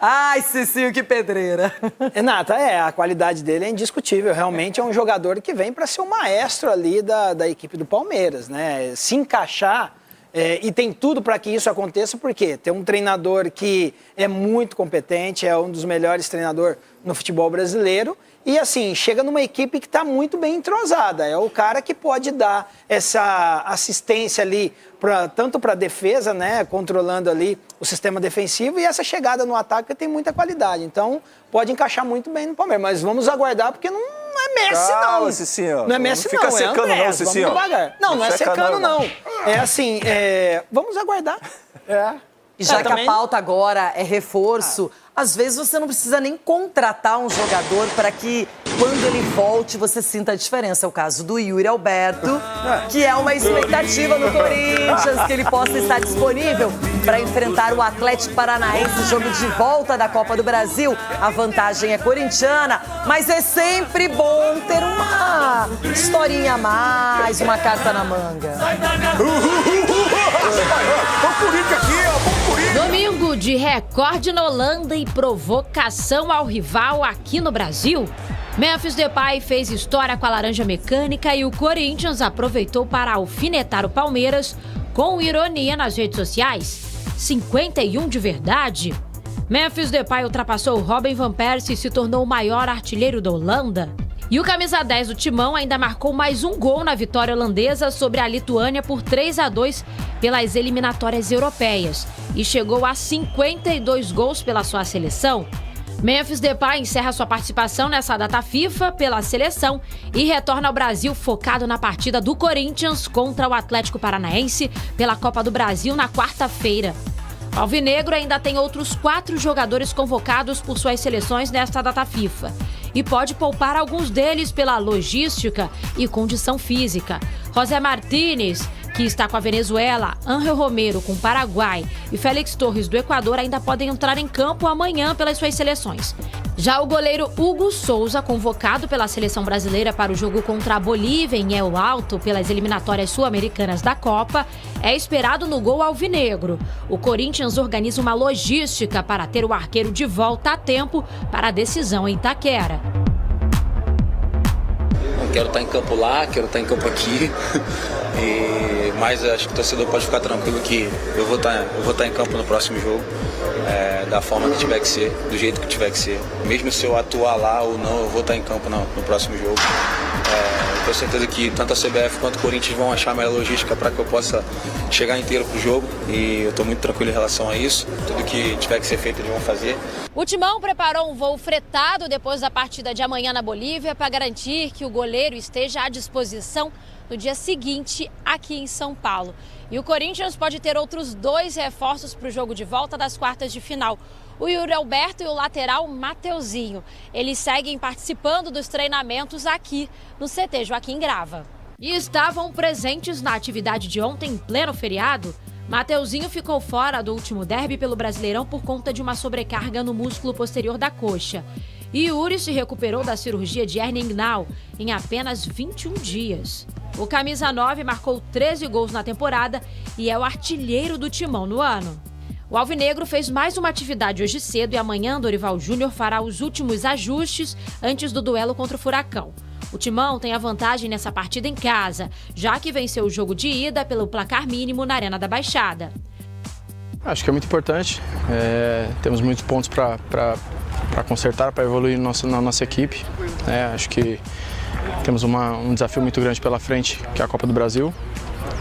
Ai, Cicinho, que pedreira. Renata, a qualidade dele é indiscutível. Realmente é um jogador que vem para ser o maestro ali da equipe do Palmeiras, né? Se encaixar... e tem tudo para que isso aconteça, porque tem um treinador que é muito competente, é um dos melhores treinadores no futebol brasileiro, e assim, chega numa equipe que está muito bem entrosada. É o cara que pode dar essa assistência ali, tanto para a defesa, né, controlando ali o sistema defensivo, e essa chegada no ataque que tem muita qualidade. Então, pode encaixar muito bem no Palmeiras. Mas vamos aguardar, porque não é Messi, não. Cicinho. Não é Messi, não. Fica secando, Andrés, não, Cicinho. Vamos devagar. Não é secando, não. É assim, vamos aguardar. E já que a pauta agora é reforço, às vezes você não precisa nem contratar um jogador para que, quando ele volte, você sinta a diferença. É o caso do Yuri Alberto, que é uma expectativa no Corinthians, que ele possa estar disponível para enfrentar o Atlético Paranaense, jogo de volta da Copa do Brasil. A vantagem é corintiana, mas é sempre bom ter uma historinha a mais, uma carta na manga. Domingo de recorde na Holanda e provocação ao rival aqui no Brasil. Memphis Depay fez história com a laranja mecânica e o Corinthians aproveitou para alfinetar o Palmeiras com ironia nas redes sociais. 51 de verdade. Memphis Depay ultrapassou Robin van Persie e se tornou o maior artilheiro da Holanda. E o camisa 10 do Timão ainda marcou mais um gol na vitória holandesa sobre a Lituânia por 3-2 pelas eliminatórias europeias e chegou a 52 gols pela sua seleção. Memphis Depay encerra sua participação nessa data FIFA pela seleção e retorna ao Brasil focado na partida do Corinthians contra o Atlético Paranaense pela Copa do Brasil na quarta-feira. O alvinegro ainda tem outros 4 jogadores convocados por suas seleções nesta data FIFA e pode poupar alguns deles pela logística e condição física. José Martínez, que está com a Venezuela, Ángel Romero com o Paraguai e Félix Torres do Equador ainda podem entrar em campo amanhã pelas suas seleções. Já o goleiro Hugo Souza, convocado pela seleção brasileira para o jogo contra a Bolívia em El Alto pelas eliminatórias sul-americanas da Copa, é esperado no gol alvinegro. O Corinthians organiza uma logística para ter o arqueiro de volta a tempo para a decisão em Itaquera. Não quero estar em campo lá, quero estar em campo aqui. Mas acho que o torcedor pode ficar tranquilo que eu vou estar em campo no próximo jogo, da forma que tiver que ser, do jeito que tiver que ser. Mesmo se eu atuar lá ou não, eu vou estar em campo no próximo jogo. Tenho certeza que tanto a CBF quanto o Corinthians vão achar a melhor logística para que eu possa chegar inteiro pro jogo e eu estou muito tranquilo em relação a isso. Tudo que tiver que ser feito eles vão fazer. O Timão preparou um voo fretado depois da partida de amanhã na Bolívia para garantir que o goleiro esteja à disposição no dia seguinte aqui em São Paulo. E o Corinthians pode ter outros 2 reforços para o jogo de volta das quartas de final. O Yuri Alberto e o lateral Mateuzinho. Eles seguem participando dos treinamentos aqui no CT Joaquim Grava. E estavam presentes na atividade de ontem em pleno feriado. Mateuzinho ficou fora do último derby pelo Brasileirão por conta de uma sobrecarga no músculo posterior da coxa. E Yuri se recuperou da cirurgia de hernia inguinal em apenas 21 dias. O camisa 9 marcou 13 gols na temporada e é o artilheiro do Timão no ano. O alvinegro fez mais uma atividade hoje cedo e amanhã Dorival Júnior fará os últimos ajustes antes do duelo contra o Furacão. O Timão tem a vantagem nessa partida em casa, já que venceu o jogo de ida pelo placar mínimo na Arena da Baixada. Acho que é muito importante. Temos muitos pontos para consertar, para evoluir na nossa equipe. Acho que temos um desafio muito grande pela frente, que é a Copa do Brasil.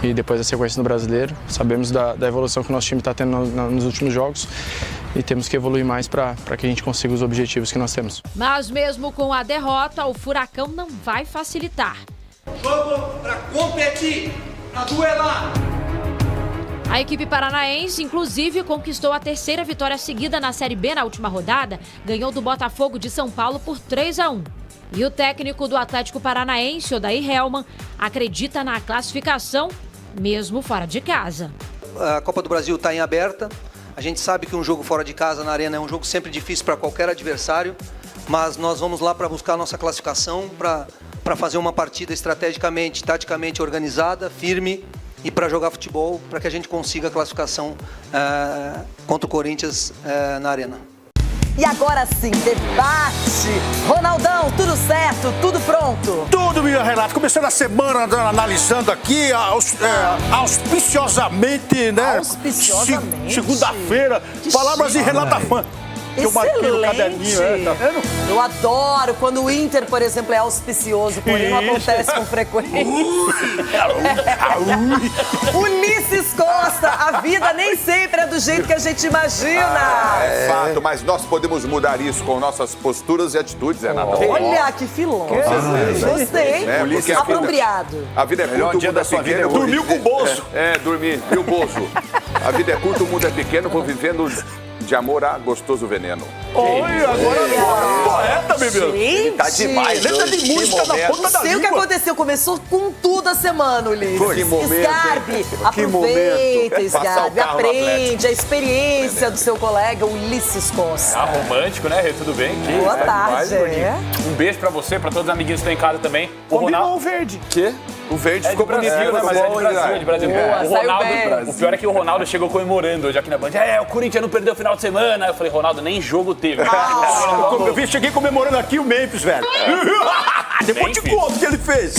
E depois a sequência do Brasileiro. Sabemos da evolução que o nosso time está tendo nos últimos jogos. temos que evoluir mais para que a gente consiga os objetivos que nós temos. Mas mesmo com a derrota, o Furacão não vai facilitar. Vamos para competir, para duelar. A equipe paranaense, inclusive, conquistou a 3ª vitória seguida na Série B na última rodada, ganhou do Botafogo de São Paulo por 3-1. E o técnico do Atlético Paranaense, Odair Hellmann, acredita na classificação, mesmo fora de casa. A Copa do Brasil está em aberta. A gente sabe que um jogo fora de casa na Arena é um jogo sempre difícil para qualquer adversário, mas nós vamos lá para buscar a nossa classificação, para fazer uma partida estrategicamente, taticamente organizada, firme, e para jogar futebol, para que a gente consiga a classificação contra o Corinthians na Arena. E agora sim, debate. Ronaldão, tudo certo? Tudo pronto? Tudo, minha Renata. Começando a semana analisando aqui, auspiciosamente, né? Auspiciosamente. Segunda-feira. Palavras de Renata Fã. Que eu marquei no caderninho, tá vendo? Eu adoro quando o Inter, por exemplo, é auspicioso, porém não acontece com frequência. Ulisses Costa, a vida nem sempre é do jeito que a gente imagina. É fato, mas nós podemos mudar isso com nossas posturas e atitudes, Renata. Olha, que filósofo. Gostei. Apropriado. A vida é curta, o mundo é pequeno. Dormiu com o bolso. Dormi. E o bolso? A vida é curta, o mundo é pequeno, vou vivendo de amor a gostoso veneno. Olha, agora poeta, bebê. Tá demais. Letra de música na ponta da língua. Sei o que aconteceu, começou com tudo a semana, Ulisses. Que momento. Sgarbi, aproveita, Sgarbi, aprende a experiência do seu colega Ulisses Costa. Romântico, né, Rê? Tudo bem? Boa tarde. Um beijo pra você, pra todos os amiguinhos que estão em casa também. O Ronaldo verde. Quê? O verde ficou bonitinho, né? Mas é de Brasil. Boa, O Ronaldo, o pior é que o Ronaldo chegou comemorando hoje aqui na Band. O Corinthians não perdeu o final de semana. Eu falei, Ronaldo, nem jogo teve. Eu cheguei comemorando aqui o Memphis, velho. Depois de quanto que ele fez?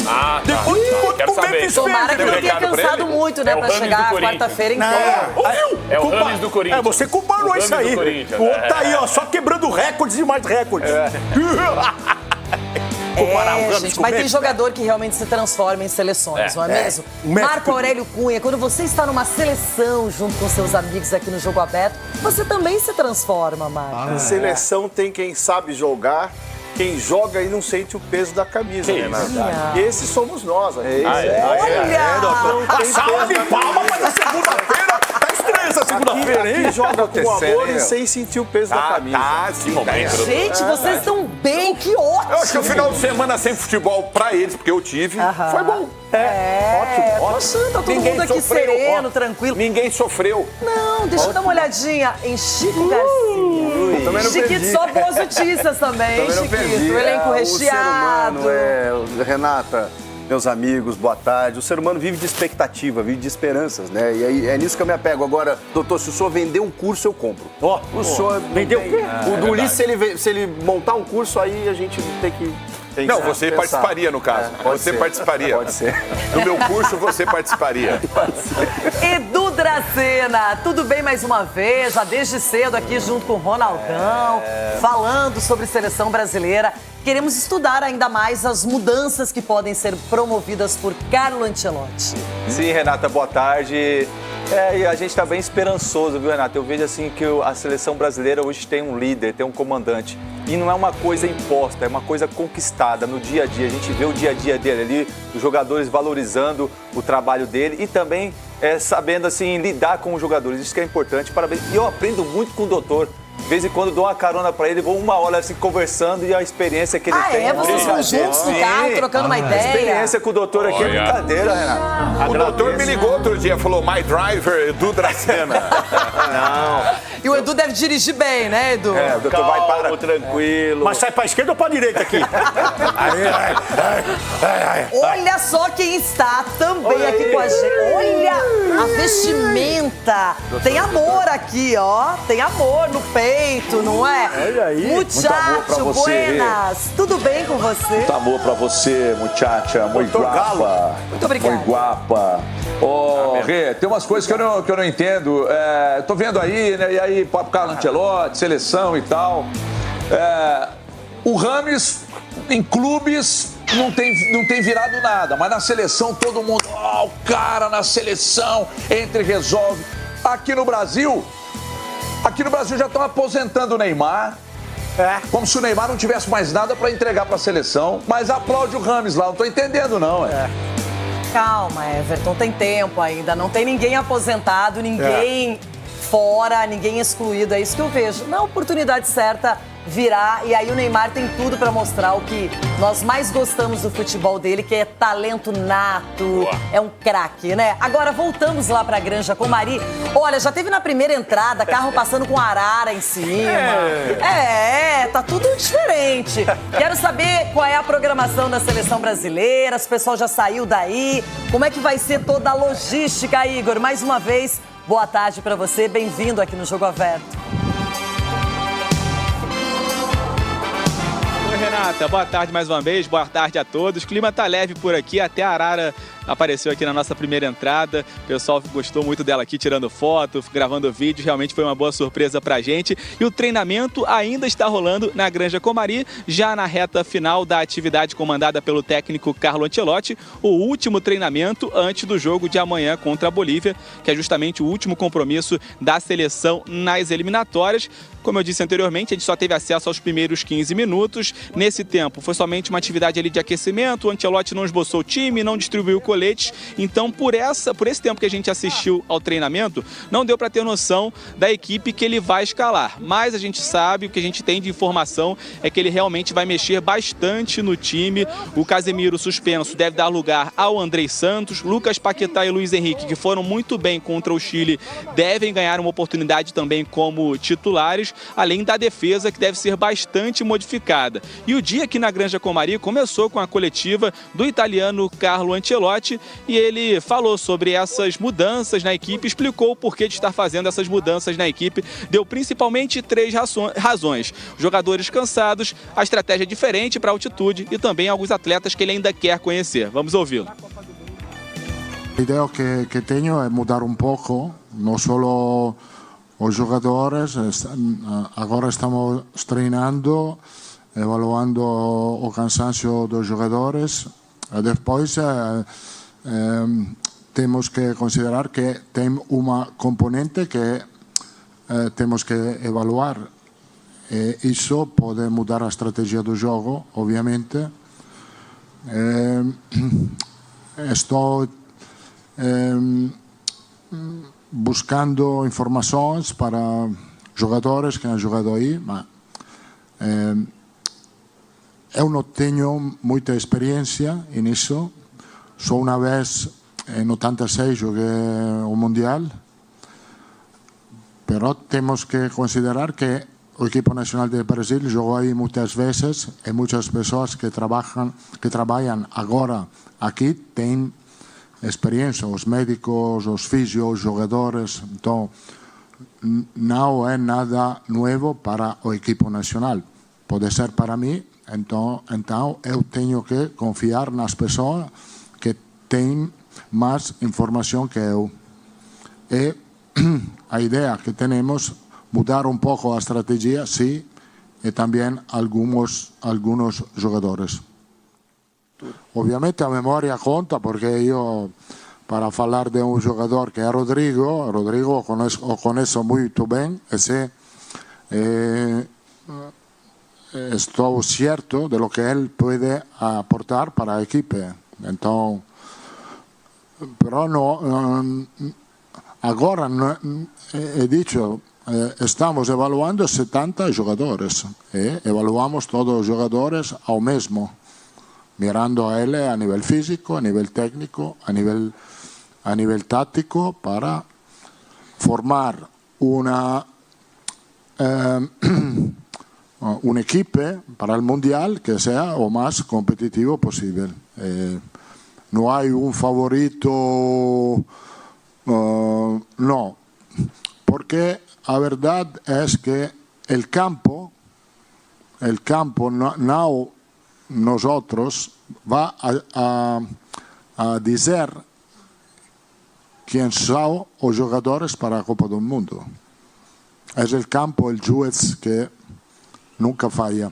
Depois de quanto que o Memphis fez? Tomara que não tenha cansado muito, né? Pra chegar quarta-feira em casa. É o Rames do Corinthians. Você comparou isso aí. O outro tá aí, ó, só quebrando recordes e mais recordes. Gente, mas tem jogador que realmente se transforma em seleções, não é mesmo? Marco Aurélio Cunha, quando você está numa seleção junto com seus amigos aqui no Jogo Aberto, você também se transforma, Marco. Seleção tem quem sabe jogar, quem joga e não sente o peso da camisa, né, na verdade. Esses somos nós. Olha! Salva de palmas para a segunda-feira. Essa segunda-feira, hein? Joga com amor e sem sentir o peso da camisa. Gente, vocês estão bem, que ótimo! Eu acho que o final de semana sem futebol pra eles, porque eu tive, foi bom. Ótimo. Tá todo mundo aqui sereno, tranquilo. Ninguém sofreu. Não, deixa eu dar uma olhadinha em Chico Garcia. Chiquito, só boas notícias também, Chiquito. O elenco recheado. Renata, meus amigos, boa tarde. O ser humano vive de expectativa, vive de esperanças, né? E aí é nisso que eu me apego. Agora, doutor, se o senhor vender um curso, eu compro. O senhor vendeu o quê? O do Ulisses, se ele montar um curso, aí a gente tem que... Não, você participaria no caso. Você participaria. Pode ser. No meu curso, você participaria. Edu Dracena, tudo bem mais uma vez? Já desde cedo aqui junto com o Ronaldão, falando sobre seleção brasileira. Queremos estudar ainda mais as mudanças que podem ser promovidas por Carlo Ancelotti. Sim, Renata, boa tarde. E a gente está bem esperançoso, viu, Renata? Eu vejo assim que a seleção brasileira hoje tem um líder, tem um comandante. E não é uma coisa imposta, é uma coisa conquistada no dia a dia. A gente vê o dia a dia dele ali, os jogadores valorizando o trabalho dele e também sabendo assim lidar com os jogadores. Isso que é importante. Parabéns. E eu aprendo muito com o doutor. De vez em quando dou uma carona pra ele, vou uma hora assim conversando e a experiência que ele tem. Vocês vão juntos no carro, trocando uma ideia? A experiência com o doutor aqui é brincadeira, Renato. O doutor me ligou outro dia, falou, my driver, Edu Dracena. Não. E o Edu deve dirigir bem, né, Edu? O doutor vai para tranquilo. Mas sai pra esquerda ou pra direita aqui? Olha só quem está também aqui com a gente. Olha a vestimenta. Tem amor aqui, ó. Tem amor no peito, não é? Olha aí. Muchacho, buenas. Tudo bem com você? Muito amor pra você, muchacha. Muito guapa. Muito obrigada. Muito guapa. Rê, tem umas coisas que eu não entendo. Tô vendo aí, né? E aí, Papo Carlo Ancelotti, seleção e tal. O Rames, em clubes, não tem virado nada. Mas na seleção, todo mundo... o cara na seleção, entra e resolve. Aqui no Brasil... Aqui no Brasil já estão aposentando o Neymar. Como se o Neymar não tivesse mais nada para entregar para a seleção. Mas aplaude o Rames lá, não estou entendendo não. Calma, Everton, tem tempo ainda. Não tem ninguém aposentado, ninguém fora, ninguém excluído. É isso que eu vejo. Na oportunidade certa, virá. E aí o Neymar tem tudo para mostrar o que nós mais gostamos do futebol dele, que é talento nato. É um craque, né? Agora voltamos lá pra Granja Comari. Olha, já teve na primeira entrada carro passando com arara em cima. Tá tudo diferente. Quero saber qual é a programação da seleção brasileira, se o pessoal já saiu daí. Como é que vai ser toda a logística, Igor? Mais uma vez, boa tarde pra você. Bem-vindo aqui no Jogo Aberto. Renata, boa tarde mais uma vez, boa tarde a todos. O clima tá leve por aqui, até a arara apareceu aqui na nossa primeira entrada. O pessoal gostou muito dela aqui, tirando foto, gravando vídeo. Realmente foi uma boa surpresa pra gente. E o treinamento ainda está rolando na Granja Comari, já na reta final da atividade comandada pelo técnico Carlo Ancelotti. O último treinamento antes do jogo de amanhã contra a Bolívia, que é justamente o último compromisso da seleção nas eliminatórias. Como eu disse anteriormente, a gente só teve acesso aos primeiros 15 minutos. Nesse tempo, foi somente uma atividade ali de aquecimento. O Ancelotti não esboçou o time, não distribuiu coletes. Então, por esse tempo que a gente assistiu ao treinamento, não deu para ter noção da equipe que ele vai escalar. Mas a gente sabe, o que a gente tem de informação é que ele realmente vai mexer bastante no time. O Casemiro suspenso deve dar lugar ao Andrei Santos. Lucas Paquetá e Luiz Henrique, que foram muito bem contra o Chile, devem ganhar uma oportunidade também como titulares, além da defesa, que deve ser bastante modificada. E o dia aqui na Granja Comari começou com a coletiva do italiano Carlo Ancelotti, e ele falou sobre essas mudanças na equipe, explicou o porquê de estar fazendo essas mudanças na equipe, deu principalmente 3 razões. Jogadores cansados, a estratégia diferente para a altitude e também alguns atletas que ele ainda quer conhecer. Vamos ouvi-lo. A ideia que tenho é mudar um pouco, não só os jogadores. Agora estamos treinando, evaluando o cansancio dos jogadores. Depois temos que considerar que tem uma componente que temos que evaluar. Isso pode mudar a estratégia do jogo, obviamente. Estou buscando informações para jogadores que han jogado aí, mas eu não tenho muita experiência nisso. Só uma vez, em 86, joguei o Mundial, mas temos que considerar que o equipo nacional do Brasil jogou aí muitas vezes e muitas pessoas que trabalham agora aqui têm experiência, os médicos, os físicos, os jogadores. Então, não é nada novo para o equipo nacional. Pode ser para mim, então eu tenho que confiar nas pessoas que têm mais informação que eu. E a ideia que temos mudar um pouco a estratégia, sim, e também alguns jogadores. Obviamente a memória conta, porque eu, para falar de um jogador que é Rodrigo o conheço muito bem, estou certo de lo que ele pode aportar para a equipe. Então, pero agora he dicho, estamos evaluando 70 jogadores e evaluamos todos os jogadores ao mesmo, mirando a ele a nível físico, a nível técnico, a nível táctico, para formar una equipe para el Mundial que sea o más competitivo posible. No hay un favorito, no, porque la verdad es que el campo no nosotros va a decir quién son los jugadores para la Copa del Mundo. Es el campo, el juez que nunca falha.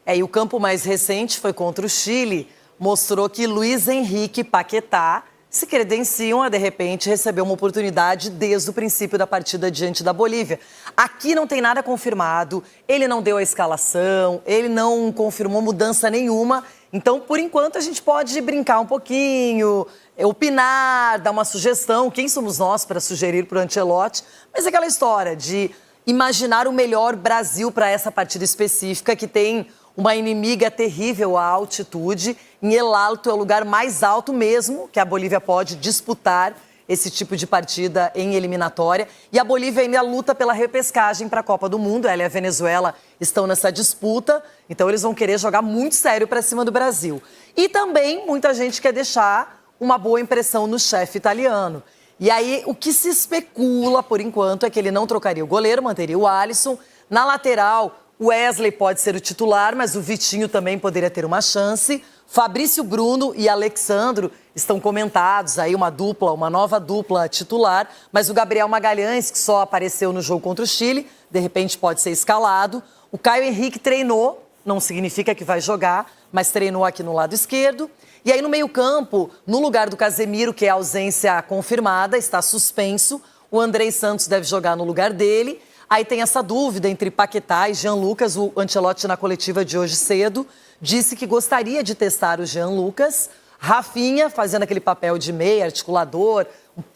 E o campo mais recente foi contra o Chile. Mostrou que Luiz Henrique Paquetá se credenciam a, de repente, receber uma oportunidade desde o princípio da partida diante da Bolívia. Aqui não tem nada confirmado, ele não deu a escalação, ele não confirmou mudança nenhuma. Então, por enquanto, a gente pode brincar um pouquinho, opinar, dar uma sugestão. Quem somos nós para sugerir para o Ancelotti? Mas é aquela história de imaginar o melhor Brasil para essa partida específica, que tem uma inimiga terrível à altitude. Em El Alto é o lugar mais alto mesmo que a Bolívia pode disputar esse tipo de partida em eliminatória. E a Bolívia ainda luta pela repescagem para a Copa do Mundo. Ela e a Venezuela estão nessa disputa, então eles vão querer jogar muito sério para cima do Brasil. E também muita gente quer deixar uma boa impressão no chefe italiano. E aí o que se especula, por enquanto, é que ele não trocaria o goleiro, manteria o Alisson. Na lateral, o Wesley pode ser o titular, mas o Vitinho também poderia ter uma chance. Fabrício Bruno e Alexandro estão comentados aí, uma nova dupla titular, mas o Gabriel Magalhães, que só apareceu no jogo contra o Chile, de repente pode ser escalado. O Caio Henrique treinou, não significa que vai jogar, mas treinou aqui no lado esquerdo. E aí no meio-campo, no lugar do Casemiro, que é a ausência confirmada, está suspenso, o Andrei Santos deve jogar no lugar dele. Aí tem essa dúvida entre Paquetá e Jean Lucas. O Ancelotti, na coletiva de hoje cedo, disse que gostaria de testar o Jean Lucas. Rafinha, fazendo aquele papel de meia, articulador,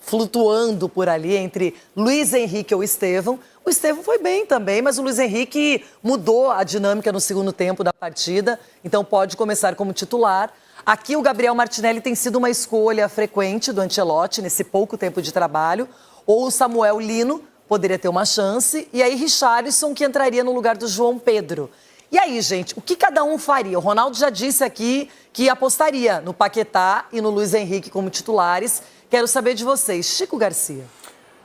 flutuando por ali entre Luiz Henrique ou Estevão. O Estevão foi bem também, mas o Luiz Henrique mudou a dinâmica no segundo tempo da partida, então pode começar como titular. Aqui o Gabriel Martinelli tem sido uma escolha frequente do Ancelotti nesse pouco tempo de trabalho. Ou o Samuel Lino poderia ter uma chance. E aí Richarlison, que entraria no lugar do João Pedro. E aí, gente, o que cada um faria? O Ronaldo já disse aqui que apostaria no Paquetá e no Luiz Henrique como titulares. Quero saber de vocês. Chico Garcia.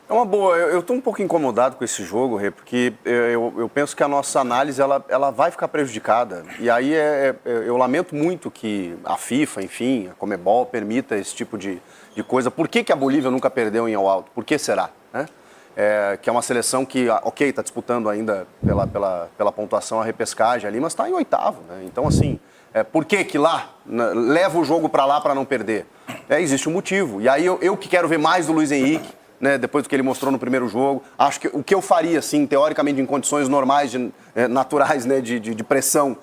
É uma boa. Eu estou um pouco incomodado com esse jogo, Rê, porque eu penso que a nossa análise ela vai ficar prejudicada. E aí eu lamento muito que a FIFA, enfim, a Conmebol permita esse tipo de coisa. Por que a Bolívia nunca perdeu em El Alto? Por que será? Né? Que é uma seleção que, ok, está disputando ainda pela pontuação a repescagem ali, mas está em oitavo. Né? Então, assim, por que lá leva o jogo para lá para não perder? Existe um motivo. E aí eu que quero ver mais do Luiz Henrique, né, depois do que ele mostrou no primeiro jogo, acho que o que eu faria, assim, teoricamente, em condições normais, naturais, né, de pressão,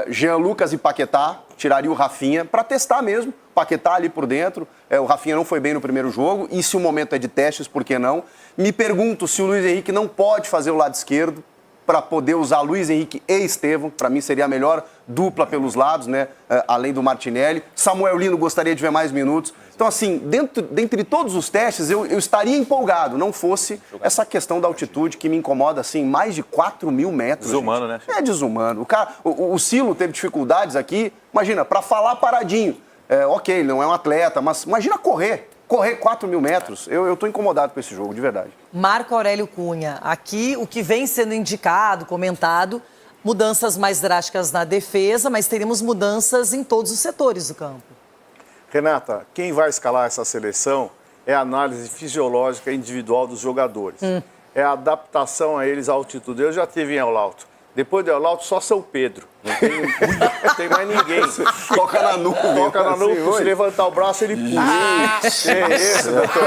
Jean Lucas e Paquetá, tiraria o Rafinha para testar mesmo, Paquetá ali por dentro, o Rafinha não foi bem no primeiro jogo, e se o momento é de testes, por que não? Me pergunto se o Luiz Henrique não pode fazer o lado esquerdo para poder usar Luiz Henrique e Estevão, para mim seria a melhor dupla pelos lados, né, além do Martinelli. Samuel Lino gostaria de ver mais minutos. Então, assim, dentre todos os testes, eu estaria empolgado, não fosse essa questão da altitude que me incomoda, assim, mais de 4.000 metros. Desumano, gente. Né? É desumano. O Silo teve dificuldades aqui, imagina, para falar paradinho. Ok, ele não é um atleta, mas imagina correr 4.000 metros. Eu estou incomodado com esse jogo, de verdade. Marco Aurélio Cunha, aqui o que vem sendo indicado, comentado, mudanças mais drásticas na defesa, mas teremos mudanças em todos os setores do campo. Renata, quem vai escalar essa seleção é a análise fisiológica individual dos jogadores. É a adaptação a eles à altitude. Eu já estive em El Alto. Depois do El Alto, só São Pedro. Não tem mais ninguém. Toca na nuvem. Toca na nuvem, se levantar o braço, ele pula. É isso, doutor.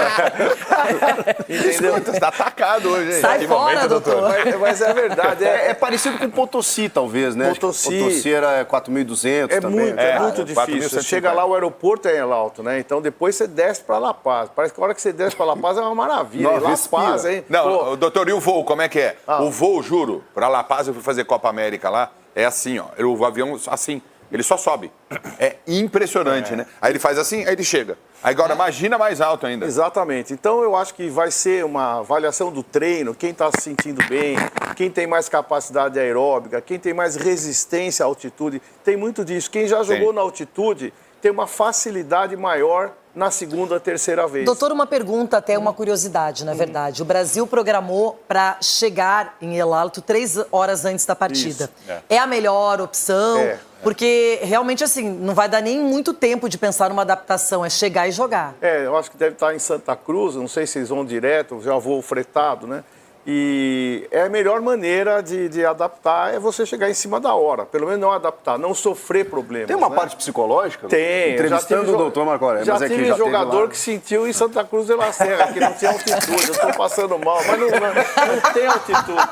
Entendeu? Você está atacado hoje, hein? Sai fora, doutor. Mas é verdade. É parecido com Potosí, talvez, né? Potosí era 4.200 também. É muito difícil. Você chega lá, o aeroporto é em El Alto, né? Então depois você desce para La Paz. Parece que a hora que você desce para La Paz é uma maravilha. La Paz, hein? Não, doutor, e o voo, como é que é? O voo, juro, para La Paz eu fui fazer Copa América lá, é assim, ó, o avião assim, ele só sobe. É impressionante, né? Aí ele faz assim, aí ele chega. Aí agora imagina mais alto ainda. Exatamente. Então eu acho que vai ser uma avaliação do treino, quem está se sentindo bem, quem tem mais capacidade aeróbica, quem tem mais resistência à altitude, tem muito disso. Quem já jogou na altitude tem uma facilidade maior na segunda, terceira vez. Doutor, uma pergunta, até uma curiosidade, na verdade. O Brasil programou para chegar em El Alto 3 horas antes da partida. É a melhor opção? Porque realmente, assim, não vai dar nem muito tempo de pensar numa adaptação, é chegar e jogar. Eu acho que deve estar em Santa Cruz, não sei se eles vão direto, já voo fretado, né? E é a melhor maneira de adaptar é você chegar em cima da hora. Pelo menos não adaptar, não sofrer problemas. Tem uma né? parte psicológica? Tem. Entrevistando o doutor Marco Aurélio. Já mas tive já jogador que sentiu em Santa Cruz de la Serra, que não tinha altitude. Eu estou passando mal, mas não tem altitude.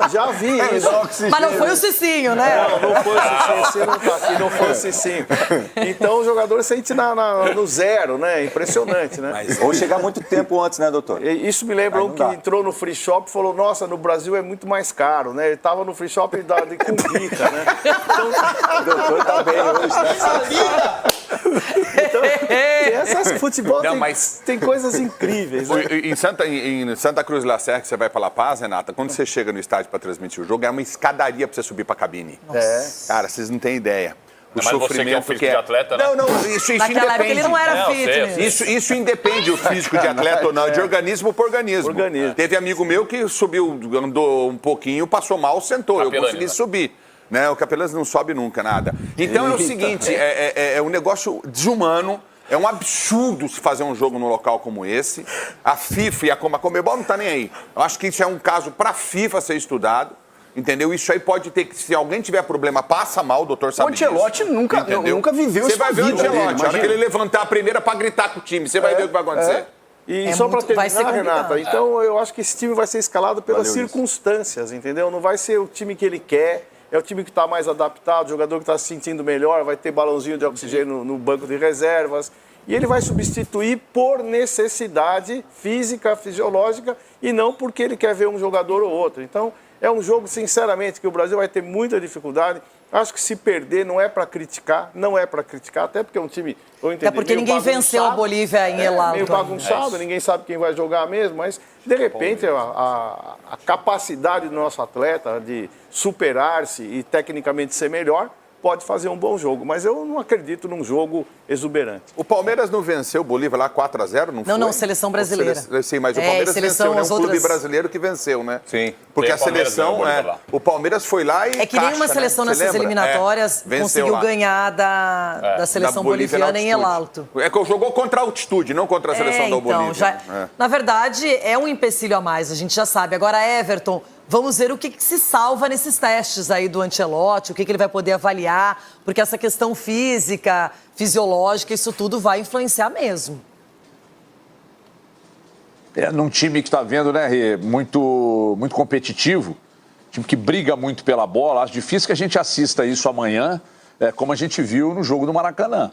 Já vi isso. Mas não foi o Cicinho, né? Não foi o Cicinho. Você não está aqui, não foi o Cicinho. Então o jogador sente no zero, né? Impressionante, né? Ou chegar muito tempo antes, né, doutor? Isso me lembra um que entrou no free shop e falou, nossa, no Brasil é muito mais caro, né? Ele estava no free shop de Cumbica, né? Então, o doutor tá bem hoje, né? Então, tem essas futebol, tem coisas incríveis. Né? Em Santa Cruz de la Serra, que você vai para La Paz, Renata, quando você chega no estádio para transmitir o jogo, é uma escadaria para você subir para a cabine. Cara, vocês não têm ideia. Mas você que é um físico de atleta, né? Não, isso Naquela época independe. ele não era fitness. Isso independe o físico de atleta ou não, de organismo por organismo. Teve amigo meu que subiu, andou um pouquinho, passou mal, sentou. Capelani, eu consegui subir. Né? O Capelães não sobe nunca, nada. Então é o seguinte, é um negócio desumano. É um absurdo se fazer um jogo num local como esse. A FIFA e a Conmebol não tá nem aí. Eu acho que isso é um caso para a FIFA ser estudado. Entendeu? Isso aí pode ter que, se alguém tiver problema, passa mal, o doutor sabe disso. O Ancelotti nunca viveu isso. Você vai ver o Ancelotti, a hora que ele levantar a primeira para gritar com o time, você vai ver o que vai acontecer. E só para terminar, Renata, então eu acho que esse time vai ser escalado pelas circunstâncias, entendeu? Não vai ser o time que ele quer, é o time que está mais adaptado, o jogador que está se sentindo melhor, vai ter balãozinho de oxigênio no banco de reservas. E ele vai substituir por necessidade física, fisiológica, e não porque ele quer ver um jogador ou outro. Então, é um jogo, sinceramente, que o Brasil vai ter muita dificuldade. Acho que se perder não é para criticar, até porque é um time, eu entendi, até porque ninguém venceu a Bolívia em Helalto. Meio bagunçado, ninguém sabe quem vai jogar mesmo, mas de repente a capacidade do nosso atleta de superar-se e tecnicamente ser melhor pode fazer um bom jogo, mas eu não acredito num jogo exuberante. O Palmeiras não venceu o Bolívia lá 4-0, não foi? Não, seleção brasileira. Sim, mas o Palmeiras venceu, né? Um clube brasileiro que venceu, né? Sim. Porque a seleção, o Palmeiras foi lá e é que nenhuma seleção nessas eliminatórias conseguiu ganhar da seleção boliviana em Helalto. É que jogou contra a altitude, não contra a seleção da Bolívia. Na verdade, é um empecilho a mais, a gente já sabe. Agora, Everton, vamos ver o que se salva nesses testes aí do Ancelotti, o que ele vai poder avaliar, porque essa questão física, fisiológica, isso tudo vai influenciar mesmo. Num time que está vendo, né, Rê, muito competitivo, time que briga muito pela bola. Acho difícil que a gente assista isso amanhã, como a gente viu no jogo do Maracanã.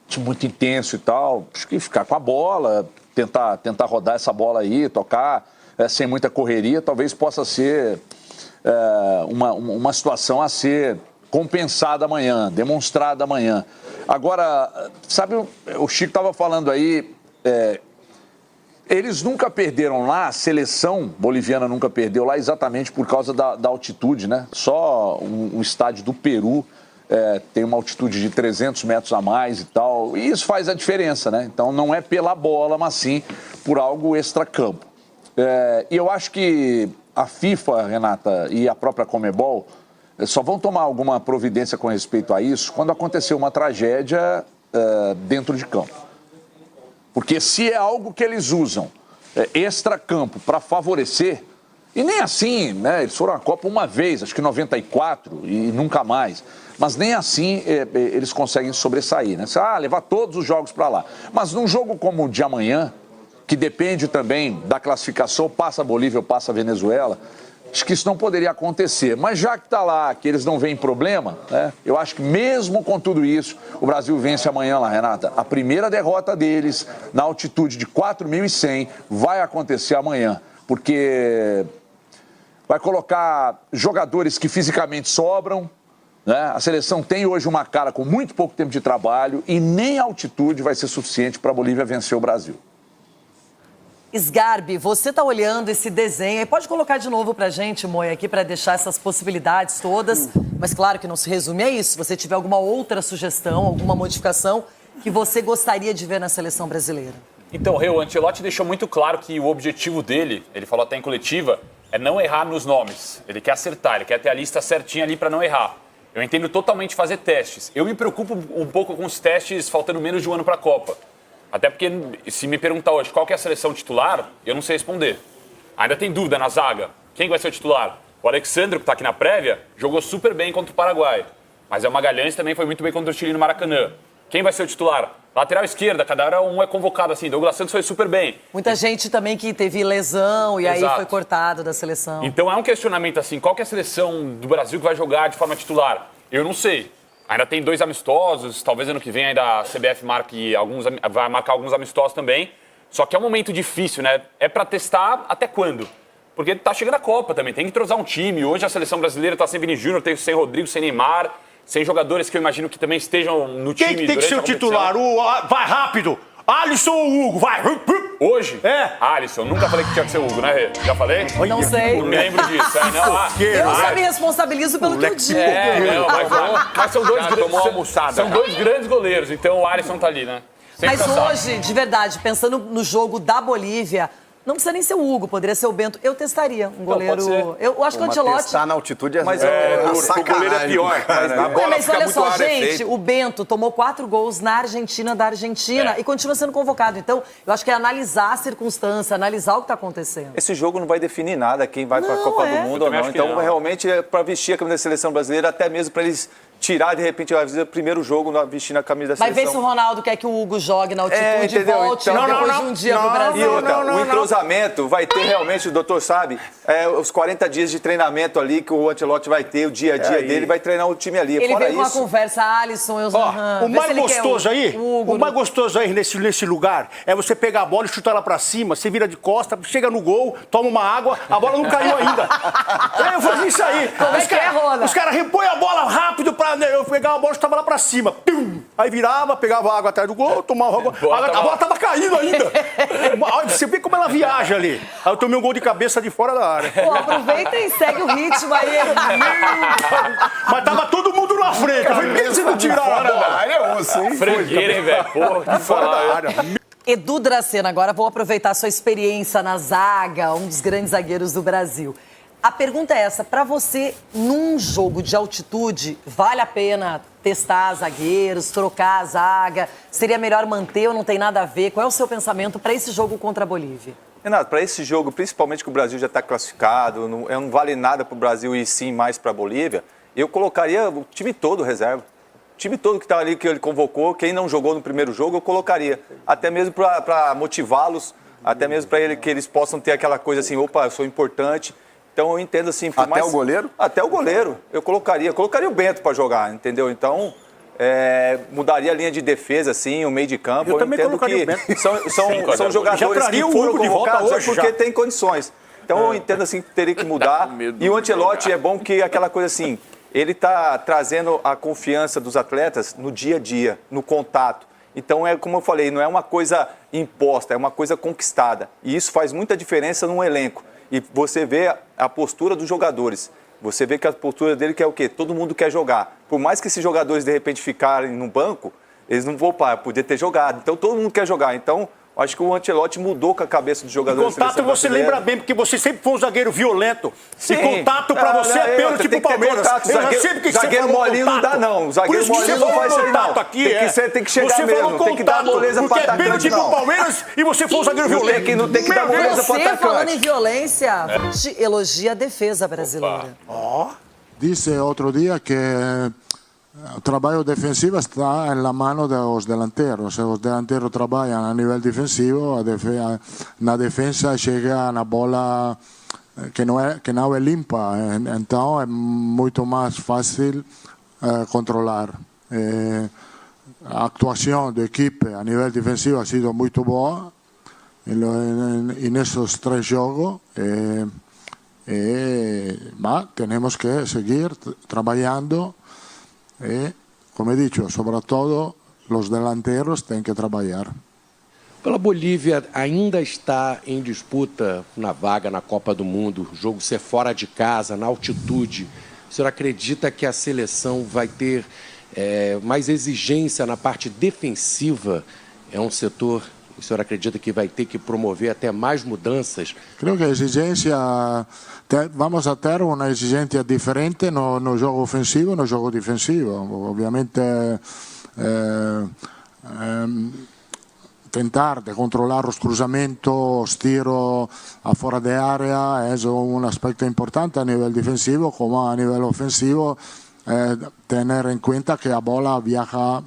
Time muito intenso e tal. Acho que ficar com a bola, tentar rodar essa bola aí, tocar sem muita correria, talvez possa ser uma situação a ser compensada amanhã, demonstrada amanhã. Agora, sabe, o Chico estava falando aí, eles nunca perderam lá, a seleção boliviana nunca perdeu lá exatamente por causa da altitude, né? Só um estádio do Peru tem uma altitude de 300 metros a mais e tal, e isso faz a diferença, né? Então não é pela bola, mas sim por algo extracampo. E eu acho que a FIFA, Renata, e a própria Conmebol só vão tomar alguma providência com respeito a isso quando acontecer uma tragédia dentro de campo. Porque se é algo que eles usam extracampo para favorecer, e nem assim, né? Eles foram à Copa uma vez, acho que em 94, e nunca mais. Mas nem assim eles conseguem sobressair, né? Levar todos os jogos para lá. Mas num jogo como o de amanhã, que depende também da classificação, passa a Bolívia ou passa a Venezuela, acho que isso não poderia acontecer. Mas já que está lá, que eles não veem problema, né, eu acho que mesmo com tudo isso, o Brasil vence amanhã lá, Renata. A primeira derrota deles, na altitude de 4.100, vai acontecer amanhã, porque vai colocar jogadores que fisicamente sobram, né? A seleção tem hoje uma cara com muito pouco tempo de trabalho e nem a altitude vai ser suficiente para a Bolívia vencer o Brasil. Sgarbi, você está olhando esse desenho, e pode colocar de novo para a gente, Moia, aqui para deixar essas possibilidades todas, mas claro que não se resume a isso. Se você tiver alguma outra sugestão, alguma modificação que você gostaria de ver na seleção brasileira. Então, o Ancelotti deixou muito claro que o objetivo dele, ele falou até em coletiva, é não errar nos nomes. Ele quer acertar, ele quer ter a lista certinha ali para não errar. Eu entendo totalmente fazer testes. Eu me preocupo um pouco com os testes faltando menos de um ano para a Copa. Até porque, se me perguntar hoje qual que é a seleção titular, eu não sei responder. Ainda tem dúvida na zaga. Quem vai ser o titular? O Alexandre, que está aqui na prévia, jogou super bem contra o Paraguai. Mas o Magalhães também foi muito bem contra o Chile no Maracanã. Quem vai ser o titular? Lateral esquerda, cada hora um é convocado assim. Douglas Santos foi super bem. Muita gente também que teve lesão e aí foi cortado da seleção. Então é um questionamento assim, qual que é a seleção do Brasil que vai jogar de forma titular? Eu não sei. Ainda tem 2 amistosos, talvez ano que vem ainda a CBF vai marcar alguns amistosos também. Só que é um momento difícil, né? É para testar até quando? Porque tá chegando a Copa também, tem que entrosar um time. Hoje a seleção brasileira tá sem Vini Júnior, sem Rodrigo, sem Neymar, sem jogadores que eu imagino que também estejam no time. Quem que tem que ser o titular? Vai rápido! Alisson ou Hugo? Vai! Hoje? É. Alisson, nunca falei que tinha que ser o Hugo, né, Rê? Já falei? Não sei. Não me lembro disso. Eu só me responsabilizo pelo que eu digo. Mas são dois grandes goleiros, então o Alisson tá ali, né? Mas hoje, de verdade, pensando no jogo da Bolívia, não precisa nem ser o Hugo, poderia ser o Bento. Eu testaria um goleiro. Eu acho que o Ancelotti. Testar na altitude mas o goleiro é pior. Mas olha só, gente, o Bento tomou 4 gols na Argentina da Argentina e continua sendo convocado. Então, eu acho que é analisar a circunstância, analisar o que está acontecendo. Esse jogo não vai definir nada quem vai para a Copa do Mundo ou não. Então, realmente, é para vestir a camisa da seleção brasileira, até mesmo para eles tirar, de repente, o primeiro jogo vestindo a camisa da seleção. Vai ver se o Ronaldo quer que o Hugo jogue na altitude e volte depois de um dia pro Brasil. E outra, o entrosamento vai ter realmente, o doutor sabe, os 40 dias de treinamento ali que o Ancelotti vai ter, o dia a dia dele, vai treinar o time ali. Ele Fora veio com isso, uma conversa, Alisson, o mais gostoso aí nesse lugar é você pegar a bola e chutar ela pra cima, você vira de costa, chega no gol, toma uma água, a bola não caiu ainda. Eu fazia isso aí. Como é que é, Rona? Os caras repõem a bola rápido pra eu pegar a bola e chutava lá pra cima. Pum! Aí virava, pegava água atrás do gol, tomava água. A bola tava caindo ainda. Você vê como ela viaja ali. Aí eu tomei um gol de cabeça de fora da área. Pô, aproveita e segue o ritmo aí. Mas tava todo mundo na frente. Eu fui pensando em tirar a bola. Frangueira, hein, velho? Pô, fora da área. Edu Dracena, agora vou aproveitar a sua experiência na zaga, um dos grandes zagueiros do Brasil. A pergunta é essa, para você, num jogo de altitude, vale a pena testar zagueiros, trocar a zaga? Seria melhor manter ou não tem nada a ver? Qual é o seu pensamento para esse jogo contra a Bolívia? Renato, para esse jogo, principalmente que o Brasil já está classificado, não vale nada para o Brasil e sim mais para a Bolívia, eu colocaria o time todo reserva. O time todo que está ali, que ele convocou, quem não jogou no primeiro jogo, eu colocaria. Até mesmo para motivá-los, até mesmo para que eles possam ter aquela coisa assim, opa, eu sou importante. Então eu entendo assim... Até o goleiro? Até o goleiro. Eu colocaria o Bento para jogar, entendeu? Então... mudaria a linha de defesa, assim, o meio de campo. Eu entendo que são jogadores que foram convocados hoje porque têm condições. Então eu entendo assim que teria que mudar. E o Ancelotti é bom que aquela coisa assim, ele está trazendo a confiança dos atletas no dia a dia, no contato. Então é como eu falei, não é uma coisa imposta, é uma coisa conquistada. E isso faz muita diferença num elenco. E você vê a postura dos jogadores. Você vê que a postura dele quer o quê? Todo mundo quer jogar. Por mais que esses jogadores, de repente, ficarem no banco, eles não vão poder ter jogado. Então, todo mundo quer jogar. Então, acho que o Ancelotti mudou com a cabeça dos jogadores. E contato você lembra bem, porque você sempre foi um zagueiro violento. Sim. E contato pra você é pênalti pro Palmeiras. Zagueiro molinho não dá, não. Zagueiro molinho não faz isso aí, não. Tem que chegar mesmo. Tem que dar moleza pro atacante, não. Porque é pênalti pro Palmeiras e você foi um zagueiro violento. Não tem que dar moleza pro atacante. Você, falando em violência, elogia a defesa brasileira. Disse outro dia que o trabalho defensivo está na mão dos delanteros. Se os delanteros trabalham a nível defensivo, na defesa chega na bola que não é limpa. Então é muito mais fácil controlar. A atuação da equipe a nível defensivo ha sido muito boa nesses 3 jogos. Ma temos que seguir trabalhando. Como he dicho, sobretudo os delanteros têm que trabalhar. A Bolívia ainda está em disputa na vaga na Copa do Mundo, o jogo ser fora de casa, na altitude. O senhor acredita que a seleção vai ter mais exigência na parte defensiva? É um setor, o senhor acredita que vai ter que promover até mais mudanças? Creio que a exigência... Vamos a ter uma exigência diferente no jogo ofensivo e no jogo defensivo. Obviamente, tentar de controlar los cruzamientos, los tiros afuera de área es un aspecto importante a nivel defensivo como a nivel ofensivo. Tener en cuenta que la bola viaja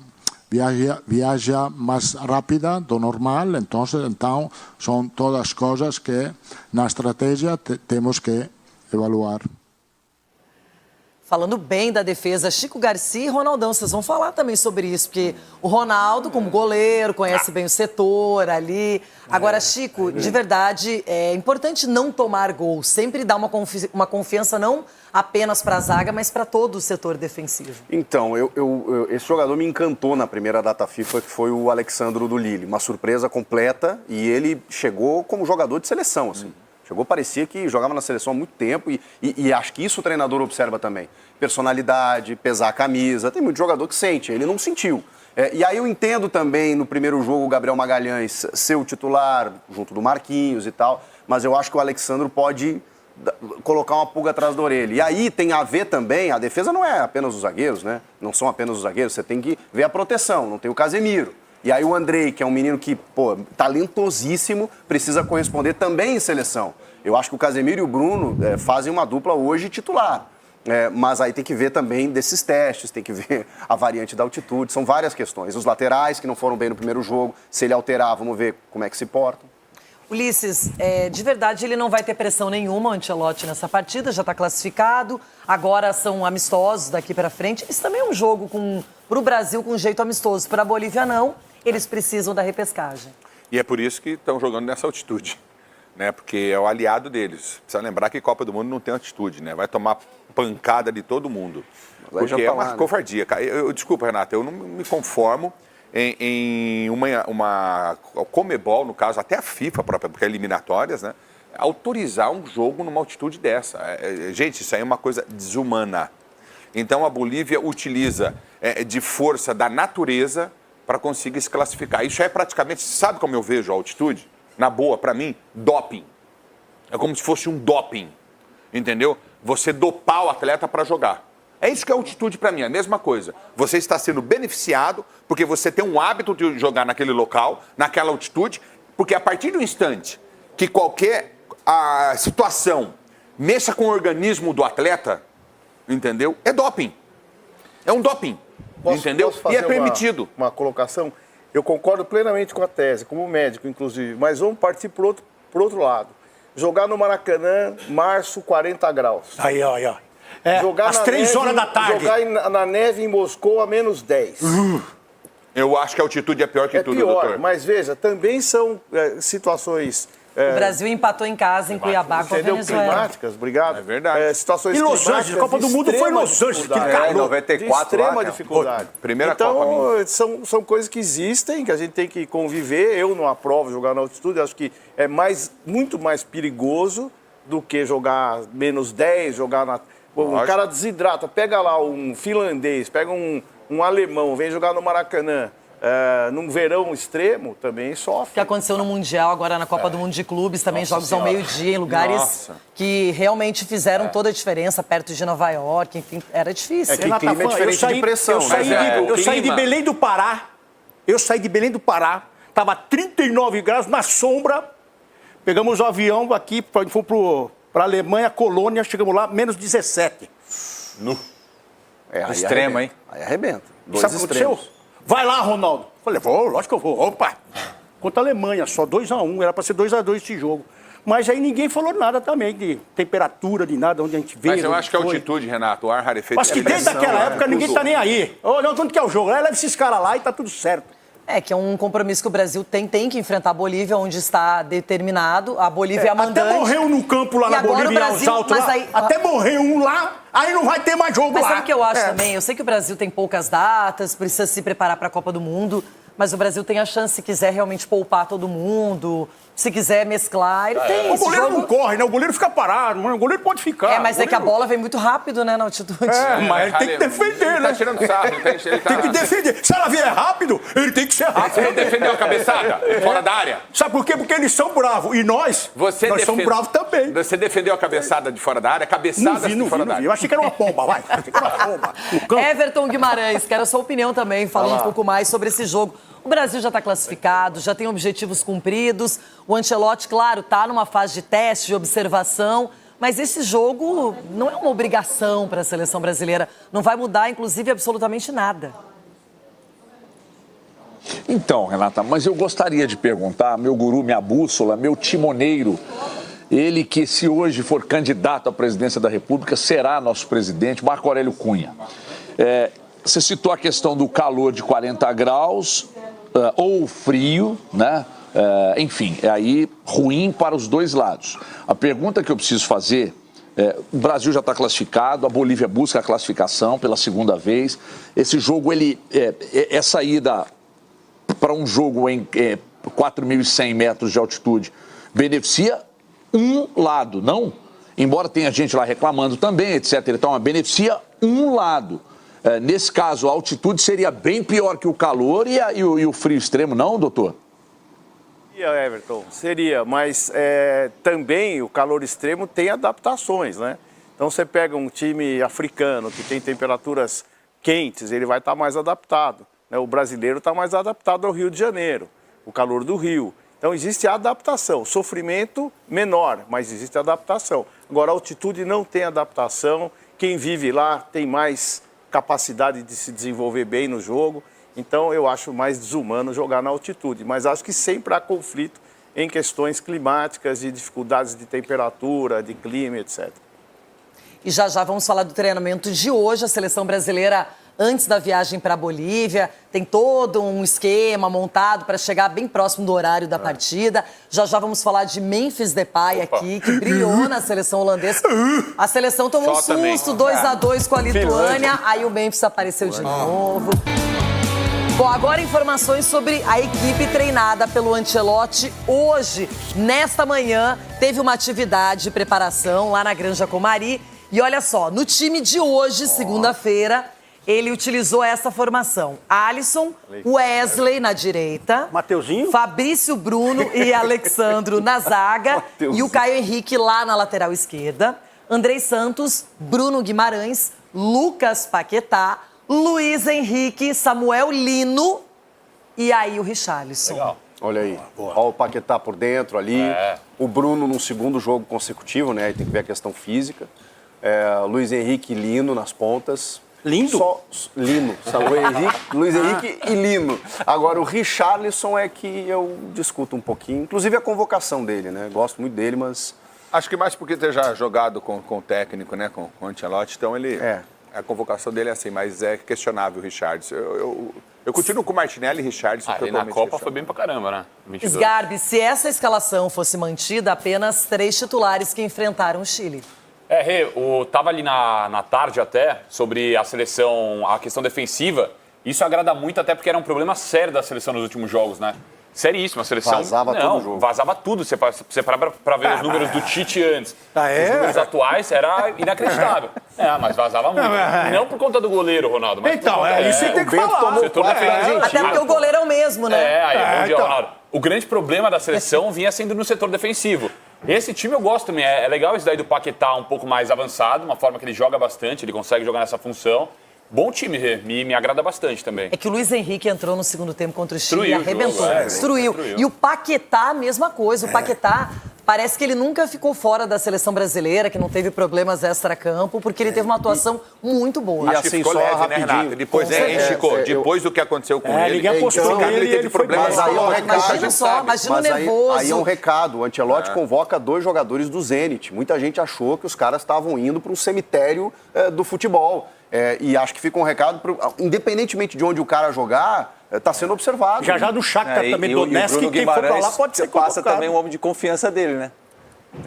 más rápida do normal, entonces son todas cosas que na estratégia temos que evaluar. Falando bem da defesa, Chico Garcia e Ronaldão, vocês vão falar também sobre isso, porque o Ronaldo, como goleiro, conhece bem o setor ali. Agora, Chico, de verdade, é importante não tomar gol, sempre dar uma confiança não apenas para a zaga, mas para todo o setor defensivo. Então, esse jogador me encantou na primeira data FIFA, que foi o Alexandro do Lille. Uma surpresa completa, e ele chegou como jogador de seleção, assim. Chegou, parecia que jogava na seleção há muito tempo e acho que isso o treinador observa também. Personalidade, pesar a camisa, tem muito jogador que sente, ele não sentiu. E aí eu entendo também no primeiro jogo o Gabriel Magalhães ser o titular, junto do Marquinhos e tal, mas eu acho que o Alexandro pode colocar uma pulga atrás da orelha. E aí tem a ver também, a defesa não é apenas os zagueiros, né? Não são apenas os zagueiros, você tem que ver a proteção, não tem o Casemiro. E aí o Andrei, que é um menino que, talentosíssimo, precisa corresponder também em seleção. Eu acho que o Casemiro e o Bruno fazem uma dupla hoje titular. Mas aí tem que ver também desses testes, tem que ver a variante da altitude, são várias questões. Os laterais que não foram bem no primeiro jogo, se ele alterar, vamos ver como é que se portam. Ulisses, de verdade ele não vai ter pressão nenhuma, o Ancelotti, nessa partida, já está classificado, agora são amistosos daqui para frente. Isso também é um jogo para o Brasil com jeito amistoso, para a Bolívia não, eles precisam da repescagem. E é por isso que estão jogando nessa altitude, né? Porque é o aliado deles. Precisa lembrar que Copa do Mundo não tem altitude, né? Vai tomar pancada de todo mundo, porque é uma covardia. Desculpa, Renata, eu não me conformo em uma Comebol, no caso, até a FIFA própria, porque é eliminatórias, né? Autorizar um jogo numa altitude dessa. Gente, isso aí é uma coisa desumana. Então a Bolívia utiliza de força da natureza para conseguir se classificar. Isso é praticamente, sabe como eu vejo a altitude? Na boa, para mim, doping. É como se fosse um doping, entendeu? Você dopar o atleta para jogar. É isso que é altitude para mim, é a mesma coisa. Você está sendo beneficiado porque você tem um hábito de jogar naquele local, naquela altitude, porque a partir do instante que qualquer situação mexa com o organismo do atleta, entendeu? É doping. É um doping, entendeu? E é permitido. Uma colocação, eu concordo plenamente com a tese, como médico, inclusive, mas vamos partir por outro lado. Jogar no Maracanã, março, 40 graus. Aí, ó. Jogar às 3 horas da tarde. Jogar na neve em Moscou a menos 10. Eu acho que a altitude é pior que tudo, pior, doutor. Mas veja, também são situações... O Brasil empatou em casa, em Cuiabá, com a Venezuela. Climáticas, obrigado. É verdade. Situações e Los Angeles, a Copa do Mundo foi em Los Angeles. Que em 94 de extrema dificuldade. Primeira então, Copa são coisas que existem, que a gente tem que conviver. Eu não aprovo jogar na altitude, acho que é muito mais perigoso do que jogar menos 10, jogar na... O cara desidrata, pega lá um finlandês, pega um alemão, vem jogar no Maracanã. Num verão extremo, também sofre. O que aconteceu no Mundial, agora na Copa do Mundo de Clubes, também jogos ao meio-dia, em lugares que realmente fizeram toda a diferença, perto de Nova York, enfim, era difícil. Que clima é diferente de pressão. Eu saí de Belém do Pará, estava 39 graus na sombra, pegamos o avião aqui, fomos para a Alemanha, Colônia, chegamos lá, menos 17. Extremo, hein? Aí arrebenta. Sabe o que aconteceu? Vai lá, Ronaldo. Falei, vou, lógico que eu vou. Opa! Contra a Alemanha, só 2-1, era para ser 2-2 esse jogo. Mas aí ninguém falou nada também de temperatura, de nada, onde a gente vê. Mas eu acho que a altitude, Renato, o ar rarefeito... Mas que desde aquela época ninguém tá nem aí. Não, quando que é o jogo? Leva esses caras lá e tá tudo certo. Que é um compromisso que o Brasil tem que enfrentar a Bolívia, onde está determinado. A Bolívia é a mandante. Até morreu no campo lá na Bolívia, Brasil, aos altos lá. Até morreu um lá, aí não vai ter mais jogo lá. Mas sabe o que eu acho também? Eu sei que o Brasil tem poucas datas, precisa se preparar para a Copa do Mundo, mas o Brasil tem a chance, se quiser realmente poupar todo mundo, se quiser mesclar, ele tem. O goleiro não corre, né? O goleiro fica parado, o goleiro pode ficar. Mas é que a bola vem muito rápido, né, na altitude. Mas ele tem que defender, né? Tá tirando sarro, tem que defender. Se ela vier rápido, ele tem que ser rápido. Você não defendeu a cabeçada fora da área? Sabe por quê? Porque eles são bravos. E nós somos bravos também. Você defendeu a cabeçada de fora da área? Cabeçada de fora da área. Eu achei que era uma pomba, vai. Achei que era uma pomba. Everton Guimarães, quero a sua opinião também, falando um pouco mais sobre esse jogo. O Brasil já está classificado, já tem objetivos cumpridos. O Ancelotti, claro, está numa fase de teste, de observação. Mas esse jogo não é uma obrigação para a seleção brasileira. Não vai mudar, inclusive, absolutamente nada. Então, Renata, mas eu gostaria de perguntar, meu guru, minha bússola, meu timoneiro, ele que, se hoje for candidato à presidência da República, será nosso presidente, Marco Aurélio Cunha. Você citou a questão do calor de 40 graus ou frio, né? Enfim, é aí ruim para os dois lados. A pergunta que eu preciso fazer o Brasil já está classificado, a Bolívia busca a classificação pela segunda vez. Esse jogo, essa ida para um jogo em 4.100 metros de altitude beneficia um lado, não? Embora tenha gente lá reclamando também, etc. Então, beneficia um lado. Nesse caso, a altitude seria bem pior que o calor e o frio extremo, não, doutor? Seria, Everton, seria, mas também o calor extremo tem adaptações, né? Então você pega um time africano que tem temperaturas quentes, ele vai estar mais adaptado, né? O brasileiro está mais adaptado ao Rio de Janeiro, o calor do Rio. Então existe a adaptação, sofrimento menor, mas existe a adaptação. Agora a altitude não tem adaptação, quem vive lá tem mais capacidade de se desenvolver bem no jogo. Então, eu acho mais desumano jogar na altitude, mas acho que sempre há conflito em questões climáticas, de dificuldades de temperatura, de clima, etc. E já vamos falar do treinamento de hoje. A seleção brasileira, antes da viagem para a Bolívia, tem todo um esquema montado para chegar bem próximo do horário da partida. Já vamos falar de Memphis Depay aqui, que brilhou na seleção holandesa. A seleção tomou um susto, 2-2 com a Lituânia, aí o Memphis apareceu de novo. Bom, agora informações sobre a equipe treinada pelo Ancelotti. Hoje, nesta manhã, teve uma atividade de preparação lá na Granja Comari. E olha só, no time de hoje, segunda-feira, ele utilizou essa formação. Alisson, Wesley na direita. Mateuzinho. Fabrício Bruno e Alexandro na zaga. E o Caio Henrique lá na lateral esquerda. Andrei Santos, Bruno Guimarães, Lucas Paquetá, Luiz Henrique, Samuel Lino e aí o Richarlison. Legal. Olha aí, olha o Paquetá por dentro ali, o Bruno num segundo jogo consecutivo, né? Aí tem que ver a questão física. Luiz Henrique e Lino nas pontas. Lindo? Lino. Luiz Henrique e Lino. Agora, o Richarlison é que eu discuto um pouquinho. Inclusive a convocação dele, né? Gosto muito dele, mas... Acho que mais porque ter já jogado com o técnico, né? Com o Ancelotti, então ele... A convocação dele é assim, mas é questionável o Richarlison. Eu continuo com o Martinelli e Richarlison. Ele na Copa foi bem pra caramba, né? 22. Sgarbi, se essa escalação fosse mantida, apenas 3 titulares que enfrentaram o Chile. Rê, tava ali na tarde até, sobre a seleção, a questão defensiva. Isso agrada muito, até porque era um problema sério da seleção nos últimos jogos, né? Seríssimo, a seleção... Vazava todo o jogo. Vazava tudo. Você parar pra ver os números do Tite antes. Os números atuais era inacreditável. Mas vazava muito. Não por conta do goleiro, Ronaldo. Mas então, isso você tem que falar. Até porque o goleiro é o mesmo, né? Bom dia, Ronaldo. O grande problema da seleção vinha sendo no setor defensivo. Esse time eu gosto também. É legal isso daí do Paquetá um pouco mais avançado, uma forma que ele joga bastante, ele consegue jogar nessa função. Bom time, me agrada bastante também. É que o Luiz Henrique entrou no segundo tempo contra o Chile e arrebentou. Destruiu. E o Paquetá, a mesma coisa. O Paquetá, parece que ele nunca ficou fora da seleção brasileira, que não teve problemas extra-campo, porque ele teve uma atuação muito boa. E acho que ficou leve, né, Renato? Depois, Chico, depois do que aconteceu com ele, ninguém apostou ele teve problemas. Imagina o nervoso. Aí é um recado, o Ancelotti convoca 2 jogadores do Zenit. Muita gente achou que os caras estavam indo para um cemitério do futebol. E acho que fica um recado, independentemente de onde o cara jogar, está sendo observado. Já do Shakhtar também, Donetsk, quem for pra lá pode ser convocado. Passa também o homem de confiança dele, né?